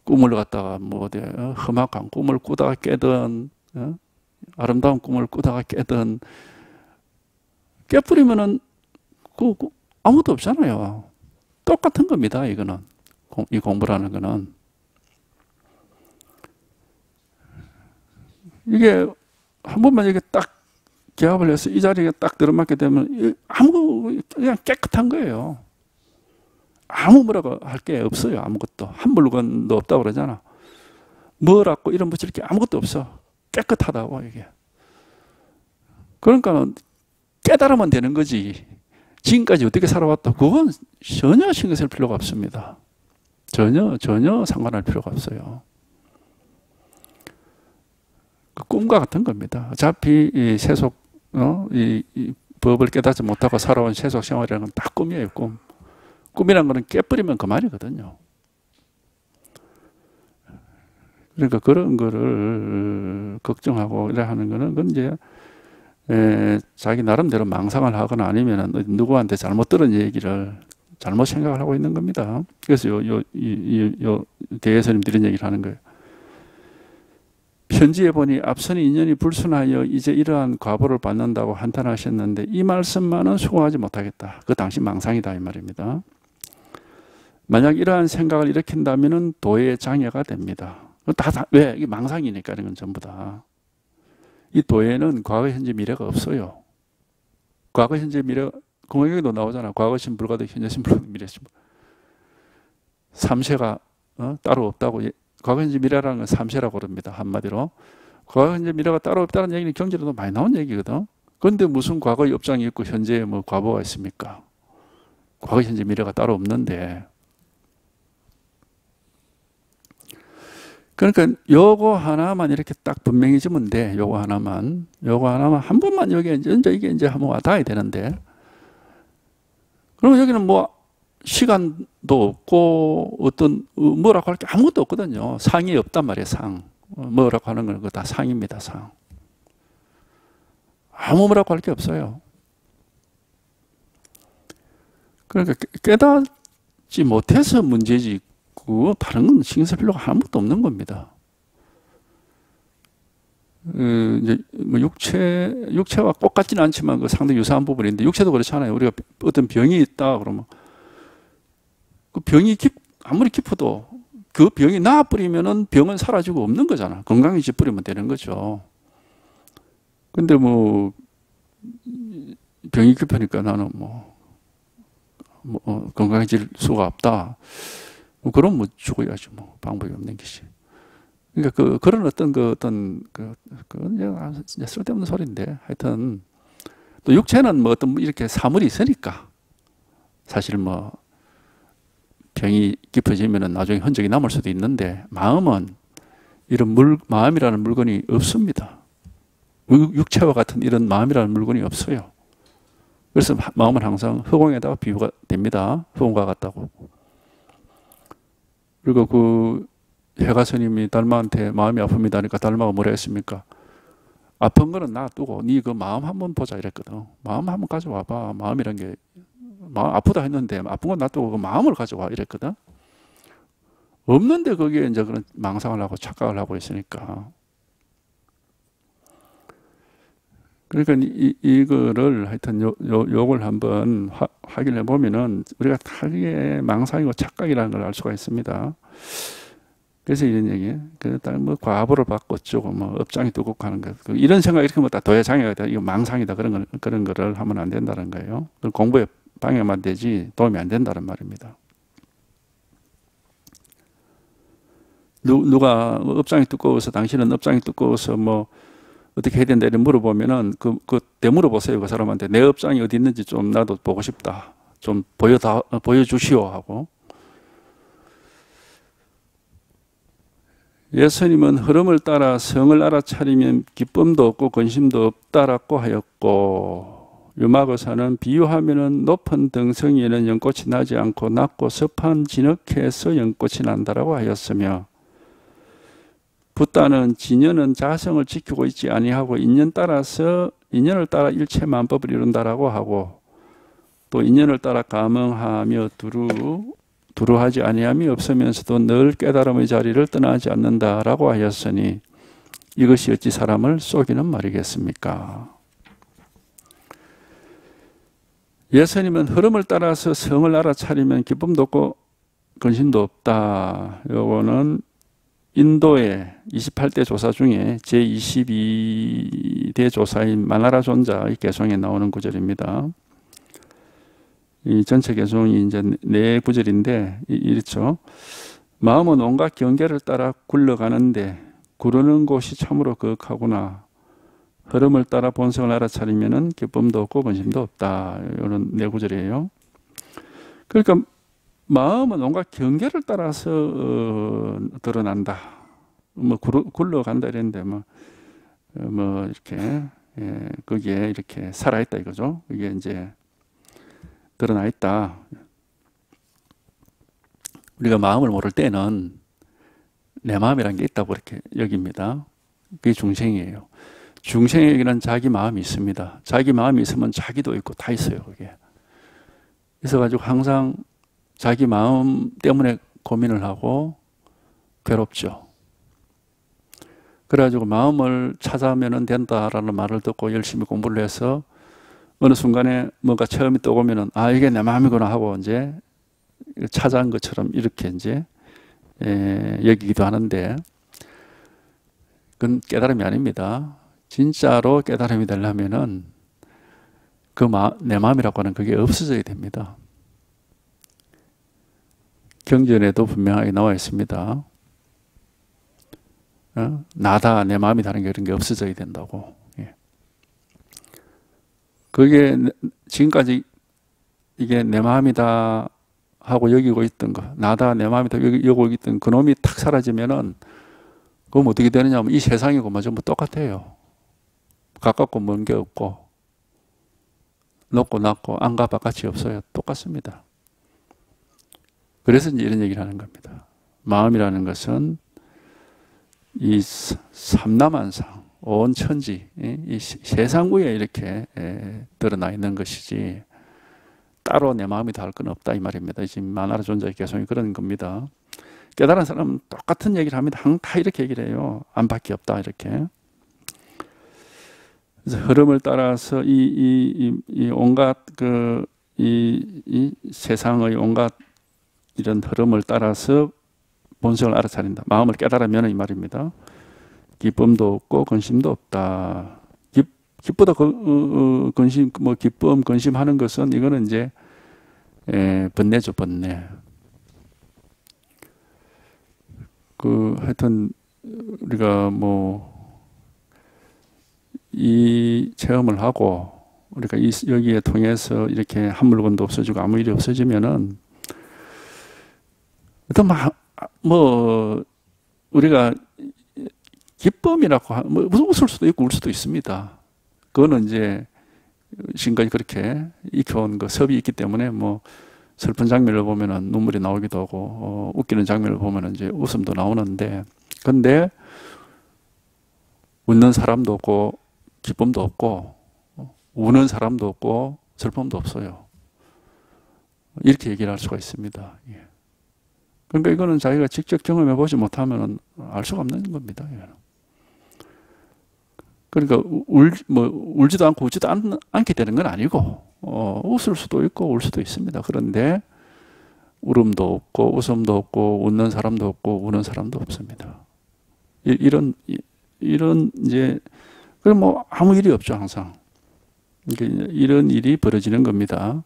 꿈을 갖다가 뭐 어디 험악한 꿈을 꾸다가 깨든 아름다운 꿈을 꾸다가 깨든 깨버리면은 아무것도 없잖아요. 똑같은 겁니다. 이거는 이 공부라는 거는 이게 한 번만 이게 딱 기합을 해서 이 자리에 딱 들어맞게 되면 그냥 깨끗한 거예요. 아무 뭐라고 할 게 없어요. 아무것도. 한 물건도 없다고 그러잖아. 뭐라고 이름 붙일 게 아무것도 없어. 깨끗하다고 이게. 그러니까 깨달으면 되는 거지. 지금까지 어떻게 살아왔다. 그건 전혀 신경 쓸 필요가 없습니다. 전혀 상관할 필요가 없어요. 그 꿈과 같은 겁니다. 어차피 이 세속 이 법을 깨닫지 못하고 살아온 세속 생활이라는 건 다 꿈이에요. 꿈이라는 거는 깨버리면 그만이거든요. 그러니까 그런 거를 걱정하고 이래 하는 거는 그건 이제 자기 나름대로 망상을 하거나 아니면 누구한테 잘못 들은 얘기를 잘못 생각을 하고 있는 겁니다. 그래서 요 대예스님들이 이런 얘기를 하는 거예요. 편지에 보니 앞선 인연이 불순하여 이제 이러한 과보를 받는다고 한탄하셨는데 이 말씀만은 수긍하지 못하겠다. 그 당시 망상이다 이 말입니다. 만약 이러한 생각을 일으킨다면 도의 장애가 됩니다. 왜? 이게 망상이니까 이런 건 전부 다. 이 도에는 과거, 현재, 미래가 없어요. 과거, 현재, 미래, 공학에도 나오잖아. 과거 신 불가득, 현재 신 불가득, 미래 신 불가득. 삼세가 따로 없다고. 과거, 현재, 미래라는 건 삼세라고 그럽니다. 한마디로. 과거, 현재, 미래가 따로 없다는 얘기는 경제로도 많이 나온 얘기거든. 그런데 무슨 과거의 업장이 있고 현재에 뭐 과보가 있습니까? 과거, 현재, 미래가 따로 없는데. 그러니까 요거 하나만 이렇게 딱 분명해지면 돼. 요거 하나만 한 번만 여기에 이게 이제 한번 와닿아야 되는데. 그러면 여기는 뭐 시간도 없고 어떤 뭐라고 할 게 아무것도 없거든요. 상이 없단 말이에요. 상. 뭐라고 하는 건 그거 다 상입니다. 상. 아무 뭐라고 할 게 없어요. 그러니까 깨닫지 못해서 문제지. 다른 건 신경 쓸 필요가 아무것도 없는 겁니다. 이제 뭐 육체와 똑같지는 않지만 그 상당히 유사한 부분인데 육체도 그렇잖아요. 우리가 어떤 병이 있다 그러면 그 병이 아무리 깊어도 그 병이 나아버리면은 병은 사라지고 없는 거잖아. 건강해져 버리면 되는 거죠. 근데 뭐 병이 깊으니까 나는 건강해질 수가 없다. 그럼 뭐 죽어야지 뭐 방법이 없는 것이. 그러니까 그런 어떤 이제 쓸데없는 소리인데 하여튼 또 육체는 뭐 어떤 이렇게 사물이 있으니까 사실 뭐 병이 깊어지면은 나중에 흔적이 남을 수도 있는데 마음은 이런 마음이라는 물건이 없습니다. 육체와 같은 이런 마음이라는 물건이 없어요. 그래서 마음은 항상 흑공에다가 비유가 됩니다. 흑공과 같다고. 그리고 그 해가 스님이 달마한테 마음이 아픕니다 하니까 달마가 뭐라 했습니까? 아픈 거는 놔두고 네 그 마음 한번 보자 이랬거든. 마음 한번 가져와봐. 마음이란 게 아프다 했는데 아픈 건 놔두고 그 마음을 가져와 이랬거든. 없는데 거기에 이제 그런 망상을 하고 착각을 하고 있으니까. 그러니까 이거를 하여튼 요걸 한번 확인해 보면은 우리가 타기의 망상이고 착각이라는 걸 알 수가 있습니다. 그래서 이런 얘기, 뭐 과보를 받고 어쩌고 뭐 업장이 두껍고 하는 거, 이런 생각 이렇게 뭐다 도해장애가 다 이거 망상이다 그런 거를 하면 안 된다는 거예요. 공부에 방해만 되지 도움이 안 된다는 말입니다. 누가 업장이 두꺼워서 당신은 업장이 두꺼워서 뭐 어떻게 해야 된다 이런 물어보면은 되물어보세요. 그 사람한테 내 업장이 어디 있는지 좀 나도 보고 싶다. 좀 보여주시오 하고. 예수님은 흐름을 따라 성을 알아차리면 기쁨도 없고 근심도 없다라고 하였고, 유마고사는 비유하면은 높은 등성이에는 연꽃이 나지 않고 낮고 습한 진흙에서 연꽃이 난다라고 하였으며, 붓다는 진연은 자성을 지키고 있지 아니하고 인연을 따라 일체 만법을 이룬다라고 하고, 또 인연을 따라 감응하며 두루하지 아니함이 없으면서도 늘 깨달음의 자리를 떠나지 않는다라고 하였으니 이것이 어찌 사람을 속이는 말이겠습니까? 예수님은 흐름을 따라서 성을 알아차리면 기쁨도 없고 근심도 없다. 요거는 인도의 28대 조사 중에 제22대 조사인 마나라 존자의 개송에 나오는 구절입니다. 이 전체 개송이 이제 네 구절인데 이렇죠. 마음은 온갖 경계를 따라 굴러가는데 구르는 곳이 참으로 거룩하구나. 흐름을 따라 본성을 알아차리면은 기쁨도 없고 근심도 없다. 이런 네 구절이에요. 그러니까 마음은 온갖 경계를 따라서 드러난다. 뭐 굴러간다 이랬는데 뭐 이렇게 거기에 이렇게 살아있다 이거죠. 이게 이제 드러나 있다. 우리가 마음을 모를 때는 내 마음이라는 게 있다고 그렇게 여깁니다. 그게 중생이에요. 중생에게는 자기 마음이 있습니다. 자기 마음이 있으면 자기도 있고 다 있어요. 그게. 있어가지고 항상 자기 마음 때문에 고민을 하고 괴롭죠. 그래가지고 마음을 찾아내면 된다라는 말을 듣고 열심히 공부를 해서 어느 순간에 뭔가 처음이 떠오면은 이게 내 마음이구나 하고 이제 찾아온 것처럼 이렇게 이제 여기기도 하는데, 그건 깨달음이 아닙니다. 진짜로 깨달음이 되려면은 내 마음이라고 하는 그게 없어져야 됩니다. 경전에도 분명하게 나와 있습니다. 나다, 내 마음이다는 게 그런 게 없어져야 된다고. 그게 지금까지 이게 내 마음이다 하고 여기고 있던 거, 나다, 내 마음이다 여기고 있던 그놈이 탁 사라지면은 그럼 어떻게 되느냐면 이 세상이고 뭐 전부 똑같아요. 가깝고 먼 게 없고 높고 낮고 안과 바깥이 없어요. 똑같습니다. 그래서 이제 이런 얘기를 하는 겁니다. 마음이라는 것은 이 삼라만상, 온 천지, 이 세상 위에 이렇게 드러나 있는 것이지 따로 내 마음이다 할 건 없다 이 말입니다. 지금 마나라 존자의 개성이 그런 겁니다. 깨달은 사람은 똑같은 얘기를 합니다. 항상 다 이렇게 얘기를 해요. 안밖에 없다 이렇게. 그래서 흐름을 따라서 이 온갖 이 세상의 온갖 이런 흐름을 따라서 본성을 알아차린다. 마음을 깨달으면 이 말입니다. 기쁨도 없고 근심도 없다. 기쁘다 근심 뭐 기쁨 근심하는 것은 이거는 이제 번뇌죠, 번뇌. 하여튼 우리가 뭐 이 체험을 하고 우리가 여기에 통해서 이렇게 한 물건도 없어지고 아무 일이 없어지면은 또 뭐 우리가 기쁨이라고 뭐 웃을 수도 있고 울 수도 있습니다. 그거는 이제 지금까지 그렇게 익혀온 그 섭이 있기 때문에 뭐 슬픈 장면을 보면은 눈물이 나오기도 하고 웃기는 장면을 보면은 이제 웃음도 나오는데, 근데 웃는 사람도 없고 기쁨도 없고 우는 사람도 없고 슬픔도 없어요. 이렇게 얘기를 할 수가 있습니다. 예. 그러니까 이거는 자기가 직접 경험해 보지 못하면 알 수가 없는 겁니다. 그러니까 울지도 않고 웃지도 않게 되는 건 아니고 웃을 수도 있고 울 수도 있습니다. 그런데 울음도 없고 웃음도 없고 웃는 사람도 없고 우는 사람도 없습니다. 이런 이제 그럼 뭐 아무 일이 없죠 항상. 이런 일이 벌어지는 겁니다.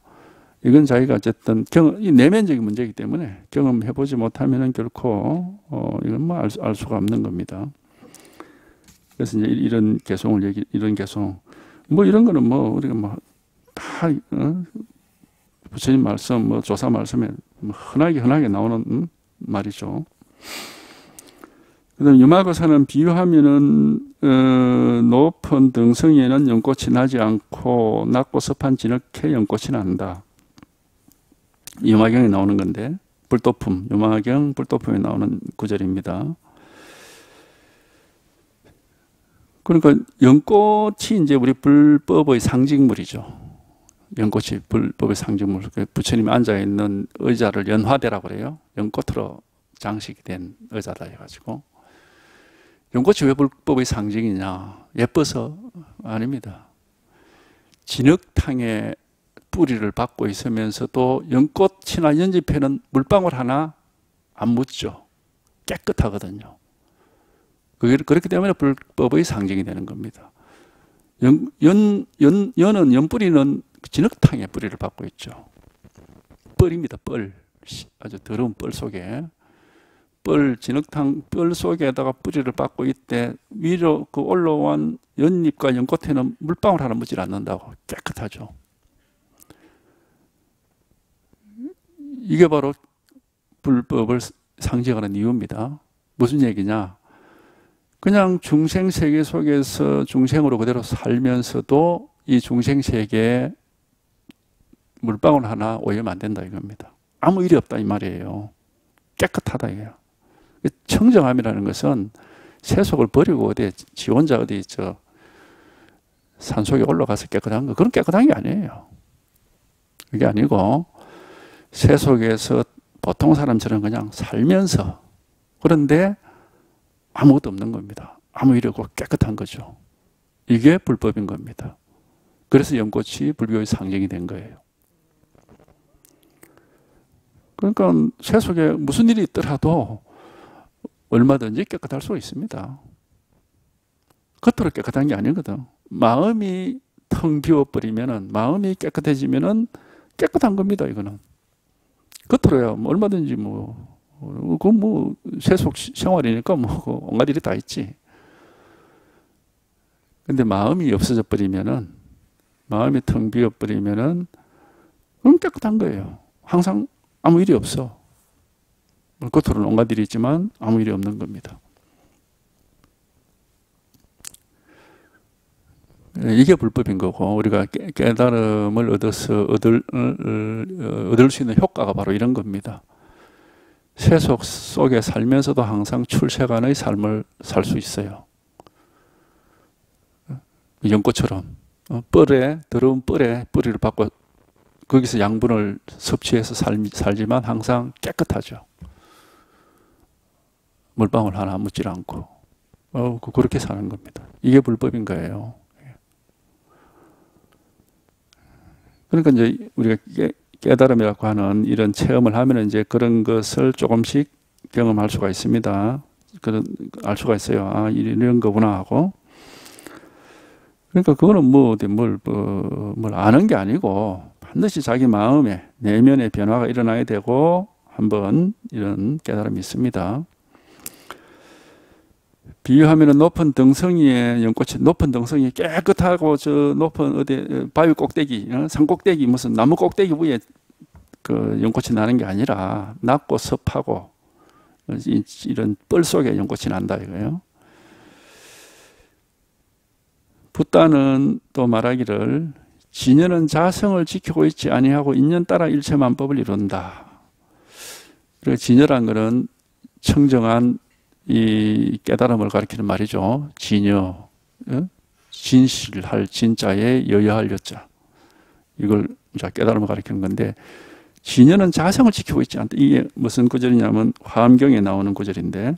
이건 자기가 어쨌든 이 내면적인 문제이기 때문에 경험해보지 못하면은 결코 이건 뭐 알 수가 없는 겁니다. 그래서 이제 이런 개송을 이런 개송 뭐 이런 거는 뭐 우리가 뭐 다 부처님 말씀 뭐 조사 말씀에 흔하게 나오는 말이죠. 그다음 유마거사는 비유하면은 높은 등성이에는 연꽃이 나지 않고 낮고 습한 진흙에 연꽃이 난다. 유마경에 나오는 건데 불도품 유마경 불도품에 나오는 구절입니다. 그러니까 연꽃이 이제 우리 불법의 상징물이죠. 연꽃이 불법의 상징물. 부처님이 앉아 있는 의자를 연화대라고 그래요. 연꽃으로 장식이 된 의자다 해가지고. 연꽃이 왜 불법의 상징이냐? 예뻐서 아닙니다. 진흙탕에 뿌리를 받고 있으면서도 연꽃이나 연잎에는 물방울 하나 안 묻죠. 깨끗하거든요. 그렇기 때문에 불법의 상징이 되는 겁니다. 연뿌리는 진흙탕에 뿌리를 받고 있죠. 뻘입니다. 뻘. 아주 더러운 뻘 속에. 진흙탕 뻘 속에다가 뿌리를 받고 있대 위로 그 올라온 연잎과 연꽃에는 물방울 하나 묻질 않는다고. 깨끗하죠. 이게 바로 불법을 상징하는 이유입니다. 무슨 얘기냐? 그냥 중생세계 속에서 중생으로 그대로 살면서도 이 중생세계에 물방울 하나 오염 안 된다 이겁니다. 아무 일이 없다 이 말이에요. 깨끗하다 이거예요. 청정함이라는 것은 세속을 버리고 지 혼자 어디 산속에 올라가서 깨끗한 거 그런 깨끗한 게 아니에요. 그게 아니고 세속에서 보통 사람처럼 그냥 살면서 그런데 아무것도 없는 겁니다. 아무 일이 없고 깨끗한 거죠. 이게 불법인 겁니다. 그래서 연꽃이 불교의 상징이 된 거예요. 그러니까 세속에 무슨 일이 있더라도 얼마든지 깨끗할 수 있습니다. 겉으로 깨끗한 게 아니거든. 마음이 텅 비워버리면은 마음이 깨끗해지면은 깨끗한 겁니다. 이거는 겉으로야 뭐 얼마든지 세속 생활이니까 온갖 일이 다 있지. 근데 마음이 없어져 버리면은 마음이 텅 비어 버리면은 그럼 깨끗한 거예요. 항상 아무 일이 없어. 겉으로는 온갖 일이 있지만 아무 일이 없는 겁니다. 이게 불법인 거고 우리가 깨달음을 얻을 수 있는 효과가 바로 이런 겁니다. 세속 속에 살면서도 항상 출세간의 삶을 살 수 있어요. 연꽃처럼 더러운 뻘에 뿌리를 받고 거기서 양분을 섭취해서 살지만 항상 깨끗하죠. 물방울 하나 묻질 않고 그렇게 사는 겁니다. 이게 불법인 거예요. 그러니까 이제 우리가 깨달음이라고 하는 이런 체험을 하면 이제 그런 것을 조금씩 경험할 수가 있습니다. 알 수가 있어요. 아, 이런 거구나 하고. 그러니까 그거는 뭘 아는 게 아니고 반드시 자기 마음에 내면의 변화가 일어나야 되고 한번 이런 깨달음이 있습니다. 비유하면 높은 등성이에 연꽃이 높은 등성이 깨끗하고 저 높은 어디 바위 꼭대기, 산 꼭대기 무슨 나무 꼭대기 위에 그 연꽃이 나는 게 아니라 낮고 습하고 이런 뻘 속에 연꽃이 난다 이거예요. 붓다는 또 말하기를 진여는 자성을 지키고 있지 아니하고 인연 따라 일체만법을 이룬다. 그리고 진여란 것은 청정한 이 깨달음을 가리키는 말이죠. 진여, 진실할 진짜에 여여할 여자. 이걸 깨달음을 가리키는 건데 진여는 자성을 지키고 있지 않다. 이게 무슨 구절이냐면 화엄경에 나오는 구절인데,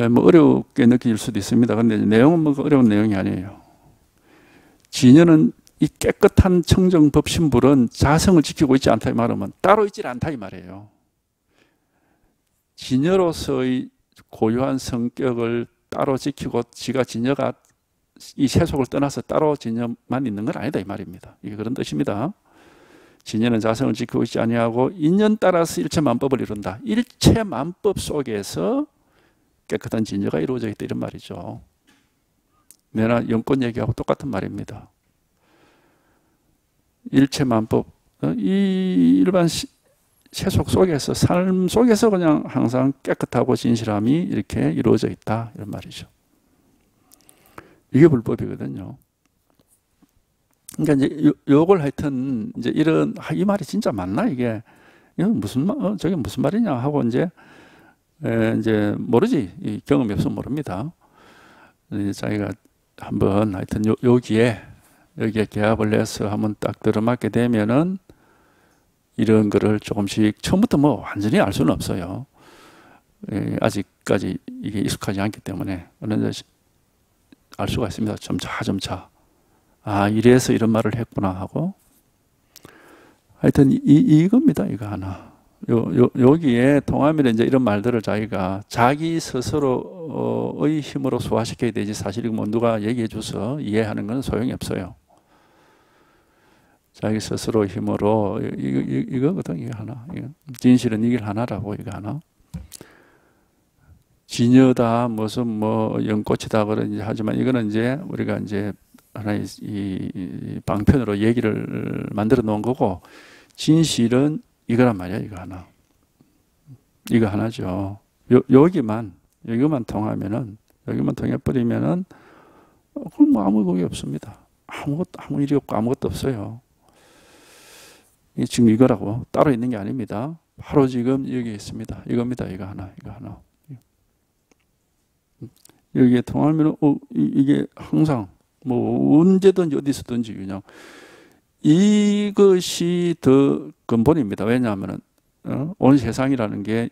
뭐 어렵게 느낄 수도 있습니다. 근데 내용은 뭐 어려운 내용이 아니에요. 진여는 이 깨끗한 청정 법신불은 자성을 지키고 있지 않다 이 말하면 따로 있지 않다 이 말이에요. 진여로서의 고유한 성격을 따로 지키고 지가 진여가 이 세속을 떠나서 따로 진여만 있는 건 아니다 이 말입니다. 이게 그런 뜻입니다. 진여는 자성을 지키고 있지 아니하고 인연 따라서 일체만법을 이룬다. 일체만법 속에서 깨끗한 진여가 이루어져 있다 이런 말이죠. 내나 영권 얘기하고 똑같은 말입니다. 일체만법, 이 일반 세속 속에서 삶 속에서 그냥 항상 깨끗하고 진실함이 이렇게 이루어져 있다 이런 말이죠. 이게 불법이거든요. 그러니까 이제 요걸 하여튼 이제 이런 이 말이 진짜 맞나 이게 이건 무슨 말 저게 무슨 말이냐 하고 이제 모르지 이 경험이 없으면 모릅니다. 이제 자기가 한번 하여튼 여기에 개합을 해서 한번 딱 들어맞게 되면은 이런 거를 조금씩 처음부터 뭐 완전히 알 수는 없어요. 아직까지 이게 익숙하지 않기 때문에 어느 알 수가 있습니다. 점차. 아, 이래서 이런 말을 했구나 하고. 하여튼 이겁니다. 이거 하나. 여기에 통하면 이제 이런 말들을 자기가 자기 스스로의 힘으로 소화시켜야 되지 사실 뭐 누가 얘기해 줘서 이해하는 건 소용이 없어요. 자기 스스로 힘으로 이거거든 이거 하나. 진실은 이길 하나라고 이거 하나. 진여다 무슨 뭐 연꽃이다 그러는지 하지만 이거는 이제 우리가 이제 하나의 이 방편으로 얘기를 만들어 놓은 거고 진실은 이거란 말이야 이거 하나. 이거 하나죠. 여기만 통하면은 여기만 통해 버리면은 그럼 뭐 아무 그게 없습니다. 아무 일이 없고 아무것도 없어요. 지금 이거라고 따로 있는 게 아닙니다. 바로 지금 여기 있습니다. 이겁니다. 이거 하나. 여기에 통하면 이게 항상 뭐 언제든지 어디서든지 그냥 이것이 더 근본입니다. 왜냐하면은 온 세상이라는 게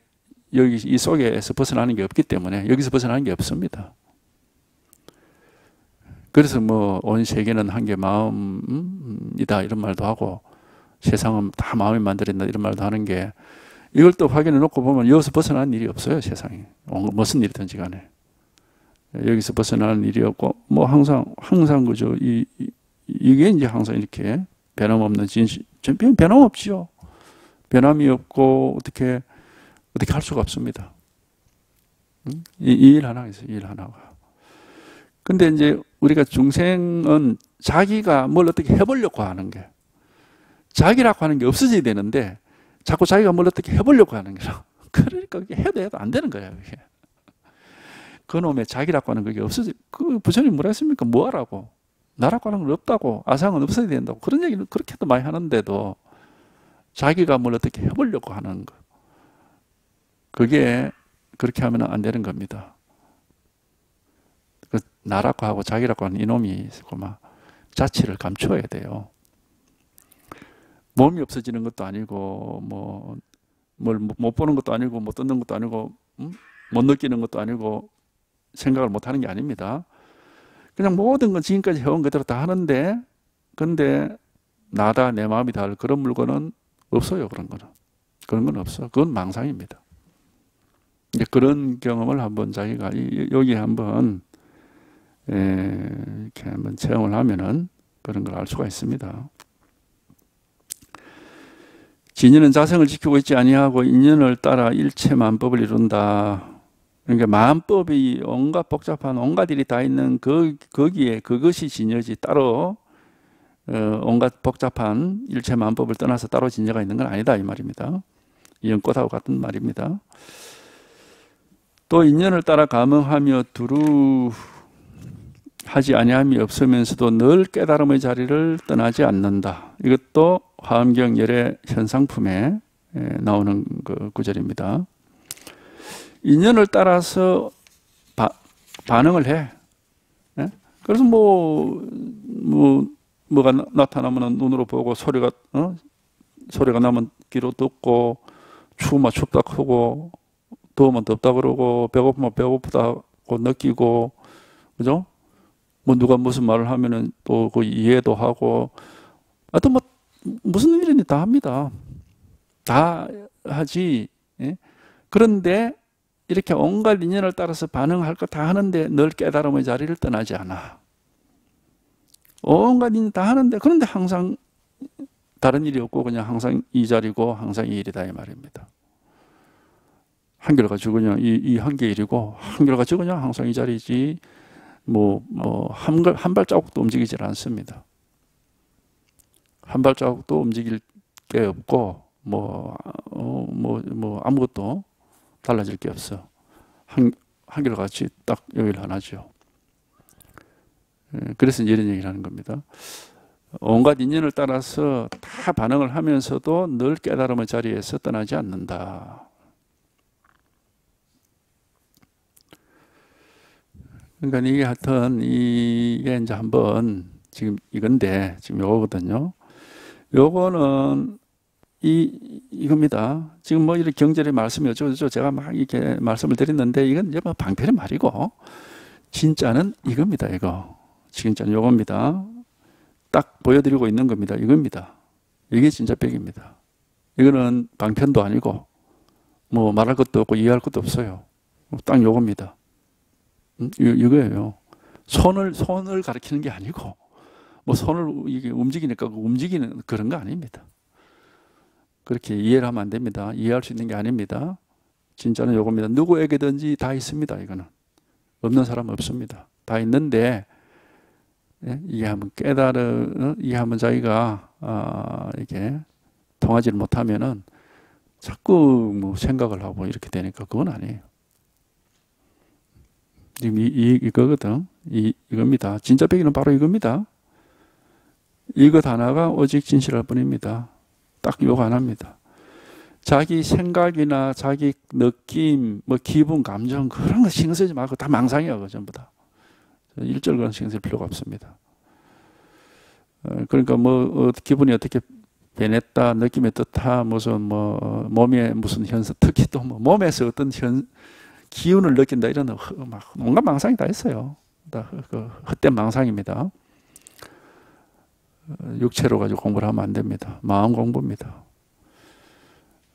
여기 이 속에서 벗어나는 게 없기 때문에 여기서 벗어나는 게 없습니다. 그래서 뭐 온 세계는 한 개 마음이다 이런 말도 하고 세상은 다 마음이 만들어진다 이런 말도 하는 게 이걸 또 확인해 놓고 보면 여기서 벗어나는 일이 없어요. 세상에 무슨 일이든지 간에 여기서 벗어나는 일이 없고 뭐 항상 그죠. 이게 이제 항상 이렇게 변함없는 진실 변함없지요. 변함이 없고 어떻게 할 수가 없습니다. 이 일 하나 있어요. 일 하나가. 근데 이제 우리가 중생은 자기가 뭘 어떻게 해보려고 하는 게 자기라고 하는 게 없어져야 되는데 자꾸 자기가 뭘 어떻게 해보려고 하는 거라. 그러니까 해도 안 되는 거예요. 그게. 그놈의 자기라고 하는 그게 없어져. 그 부처님 뭐라 했습니까? 뭐 하라고? 나라고 하는 건 없다고. 아상은 없어야 된다고. 그런 얘기를 그렇게도 많이 하는데도 자기가 뭘 어떻게 해보려고 하는 거. 그게 그렇게 하면 안 되는 겁니다. 그 나라고 하고 자기라고 하는 이놈이 막 자취를 감춰야 돼요. 몸이 없어지는 것도 아니고 뭐 뭘 못 보는 것도 아니고 못 듣는 것도 아니고 못 느끼는 것도 아니고 생각을 못 하는 게 아닙니다. 그냥 모든 건 지금까지 해온 그대로 다 하는데 근데 나다 내 마음이다 할 그런 물건은 없어요. 그런 건 없어. 그건 망상입니다. 이제 그런 경험을 한번 자기가 여기 한번 이렇게 한번 체험을 하면은 그런 걸 알 수가 있습니다. 진여는 자성을 지키고 있지 아니하고 인연을 따라 일체만법을 이룬다. 그러니까 만법이 온갖 복잡한 온갖 일이 다 있는 거기에 그것이 진여지 따로 온갖 복잡한 일체만법을 떠나서 따로 진여가 있는 건 아니다 이 말입니다. 이 연꽃하고 같은 말입니다. 또 인연을 따라 감응하며 두루 하지 아니함이 없으면서도 늘 깨달음의 자리를 떠나지 않는다. 이것도 화엄경 열의 현상품에 나오는 그 구절입니다. 인연을 따라서 반응을 해. 그래서 뭐가 나타나면 눈으로 보고 소리가 소리가 나면 귀로 듣고, 추우면 춥다 크고, 더우면 덥다 그러고, 배고프면 배고프다고 느끼고, 그죠? 뭐 누가 무슨 말을 하면은 또 그 이해도 하고, 하여튼 뭐 무슨 일이니 다 합니다. 다 하지. 예? 그런데 이렇게 온갖 인연을 따라서 반응할 거 다 하는데 늘 깨달음의 자리를 떠나지 않아. 온갖 인연 다 하는데, 그런데 항상 다른 일이 없고 그냥 항상 이 자리고 항상 이 일이다 이 말입니다. 한결같이 그냥 이 한 개 일이고 한결같이 그냥 항상 이 자리지, 한 발자국도 움직이질 않습니다. 한 발자국도 움직일 게 없고, 아무것도 달라질 게 없어. 한결같이 딱 여기를 하나죠. 그래서 이런 얘기를 하는 겁니다. 온갖 인연을 따라서 다 반응을 하면서도 늘 깨달음의 자리에서 떠나지 않는다. 그러니까 이게 하여튼 이게 이제 한번 지금 이건데 지금 요거거든요. 요거는 이겁니다. 지금 뭐 이렇게 경제의 말씀이 어쩌고저쩌고 제가 막 이렇게 말씀을 드렸는데 이건 이제 뭐 방편의 말이고 진짜는 이겁니다. 이거 진짜는 요겁니다. 딱 보여드리고 있는 겁니다. 이겁니다. 이게 진짜 백입니다. 이거는 방편도 아니고 뭐 말할 것도 없고 이해할 것도 없어요. 딱 요겁니다. 이거예요. 손을 가리키는 게 아니고 뭐 손을 이게 움직이니까 움직이는 그런 거 아닙니다. 그렇게 이해를 하면 안 됩니다. 이해할 수 있는 게 아닙니다. 진짜는 요겁니다. 누구에게든지 다 있습니다. 이거는 없는 사람 없습니다. 다 있는데 이해하면 이해하면 자기가 이렇게 통하지를 못하면은 자꾸 뭐 생각을 하고 이렇게 되니까 그건 아니에요. 지금 이거거든. 이겁니다. 진짜 백이는 바로 이겁니다. 이것 하나가 오직 진실할 뿐입니다. 딱 요거 하나입니다. 자기 생각이나 자기 느낌, 뭐 기분, 감정 그런 거 신경 쓰지 말고 다 망상이야, 전부 다. 일절 그런 신경 쓸 필요가 없습니다. 그러니까 뭐 기분이 어떻게 변했다, 느낌이 어떻다, 무슨 뭐 몸에 무슨 현상, 특히 또 뭐 몸에서 어떤 기운을 느낀다 이런 막 온갖 망상이 다 있어요. 다 헛된 망상입니다. 육체로 가지고 공부를 하면 안 됩니다. 마음 공부입니다.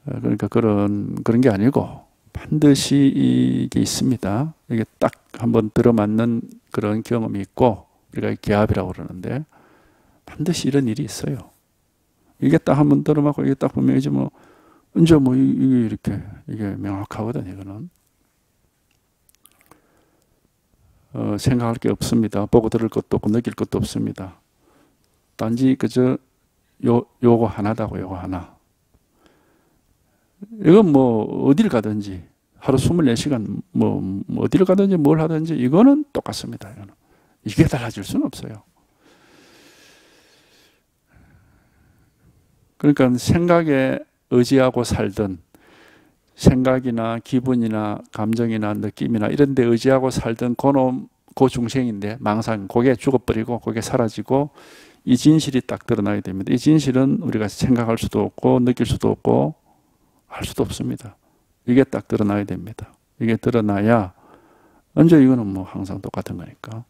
그러니까 그런 게 아니고 반드시 이게 있습니다. 이게 딱 한번 들어맞는 그런 경험이 있고 우리가 기압이라고 그러는데 반드시 이런 일이 있어요. 이게 딱 한번 들어맞고 이게 딱 보면 이제 뭐 이제 뭐 이게 이렇게 이게 명확하거든요. 이거는 생각할 게 없습니다. 보고 들을 것도 없고 느낄 것도 없습니다. 단지 그저 요거 하나다고 요거 하나. 이건 뭐 어딜 가든지 하루 24시간 뭐 어딜 가든지 뭘 하든지 이거는 똑같습니다. 이거는. 이게 달라질 수는 없어요. 그러니까 생각에 의지하고 살든 생각이나 기분이나 감정이나 느낌이나 이런 데 의지하고 살던 그 중생인데 망상, 그게 죽어버리고 그게 사라지고 이 진실이 딱 드러나게 됩니다. 이 진실은 우리가 생각할 수도 없고 느낄 수도 없고 할 수도 없습니다. 이게 딱 드러나야 됩니다. 이게 드러나야 언제 이거는 뭐 항상 똑같은 거니까.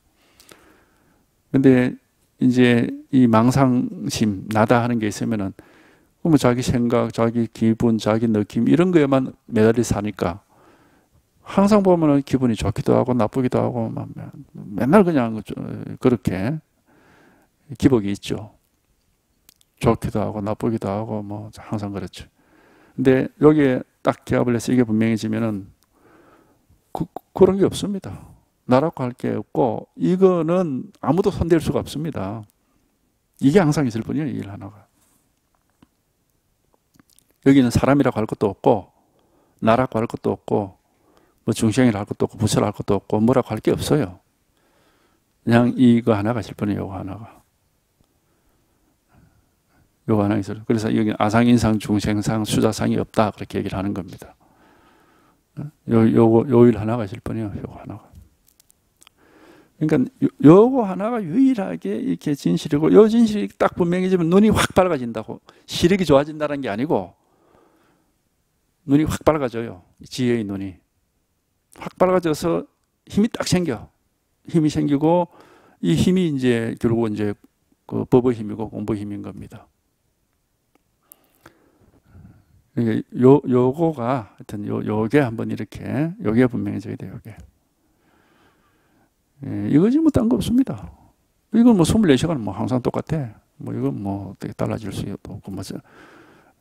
근데 이제 이 망상심, 나다 하는 게 있으면은 뭐 자기 생각, 자기 기분, 자기 느낌 이런 거에만 매달려 사니까 항상 보면은 기분이 좋기도 하고 나쁘기도 하고 맨날 그냥 그렇게 기복이 있죠. 좋기도 하고 나쁘기도 하고 뭐 항상 그렇죠. 근데 여기에 딱 기합을 해서 이게 분명해지면은 그런 게 없습니다. 나라고 할 게 없고 이거는 아무도 손댈 수가 없습니다. 이게 항상 있을 뿐이에요. 이 일 하나가. 여기는 사람이라고 할 것도 없고 나라고 할 것도 없고 뭐 중생이라고 할 것도 없고 부처라고 할 것도 없고 뭐라고 할 게 없어요. 그냥 이거 하나가 있을 뿐이에요. 이거 하나가. 요거 하나 있어요. 그래서 여기 아상인상, 중생상, 수자상이 없다 그렇게 얘기를 하는 겁니다. 요 일 하나가 있을 뿐이에요. 요거 하나가. 그러니까 요거 하나가 유일하게 이렇게 진실이고, 요 진실이 딱 분명해지면 눈이 확 밝아진다고. 시력이 좋아진다는 게 아니고 눈이 확 밝아져요. 지혜의 눈이 확 밝아져서 힘이 딱 생겨. 힘이 생기고, 이 힘이 이제 결국 이제 그 법의 힘이고 공부의 힘인 겁니다. 그러니까 요거가 하여튼 요게 한번 이렇게 요게 분명해져야 돼요. 요게. 예, 이거지 뭐 딴 거 없습니다. 이건 뭐 24시간은 뭐 항상 똑같아. 뭐 이건 뭐 어떻게 달라질 수 없고 뭐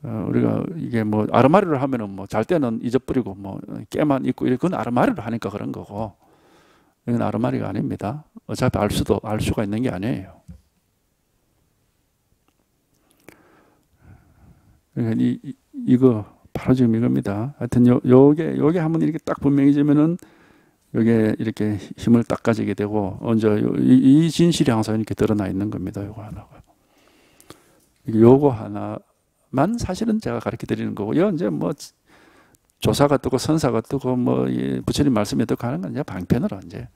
우리가 이게 뭐 아르마리를 하면은 뭐 잘 때는 잊어버리고 뭐 깨만 있고 이래, 그건 아르마리를 하니까 그런 거고, 이건 아르마리가 아닙니다. 어차피 알 수가 있는 게 아니에요. 그러니까 이거 바로 지금 이겁니다. 하여튼 요게 한번 이렇게 딱 분명해지면은 요게 이렇게 힘을 딱 가지게 되고, 언제 이 진실이 항상 이렇게 드러나 있는 겁니다. 요거 하나가. 요거 하나만 사실은 제가 가르쳐 드리는 거고, 요 이제 뭐 조사가 뜨고 선사가 뜨고 뭐 부처님 말씀이 뜨고 하는 건 이제 방편으로 이제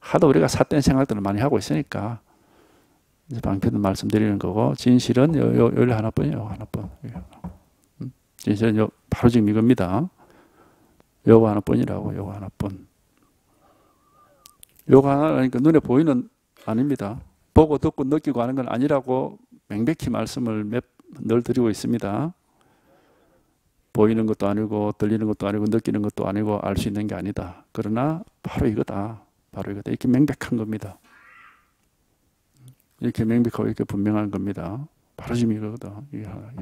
하도 우리가 삿된 생각들을 많이 하고 있으니까 이제 방편으로 말씀드리는 거고, 진실은 요 하나뿐이에요. 하나뿐. 진실은 요 바로 지금 이겁니다. 요거 하나뿐이라고. 요거 하나뿐. 요거 하나니까 눈에 보이는 아닙니다. 보고 듣고 느끼고 하는 건 아니라고 명백히 말씀을 늘 드리고 있습니다. 보이는 것도 아니고 들리는 것도 아니고 느끼는 것도 아니고 알 수 있는 게 아니다. 그러나 바로 이거다. 바로 이거다. 이렇게 명백한 겁니다. 이렇게 명백하고 이렇게 분명한 겁니다. 바로 지금 이거다. 이게 하나.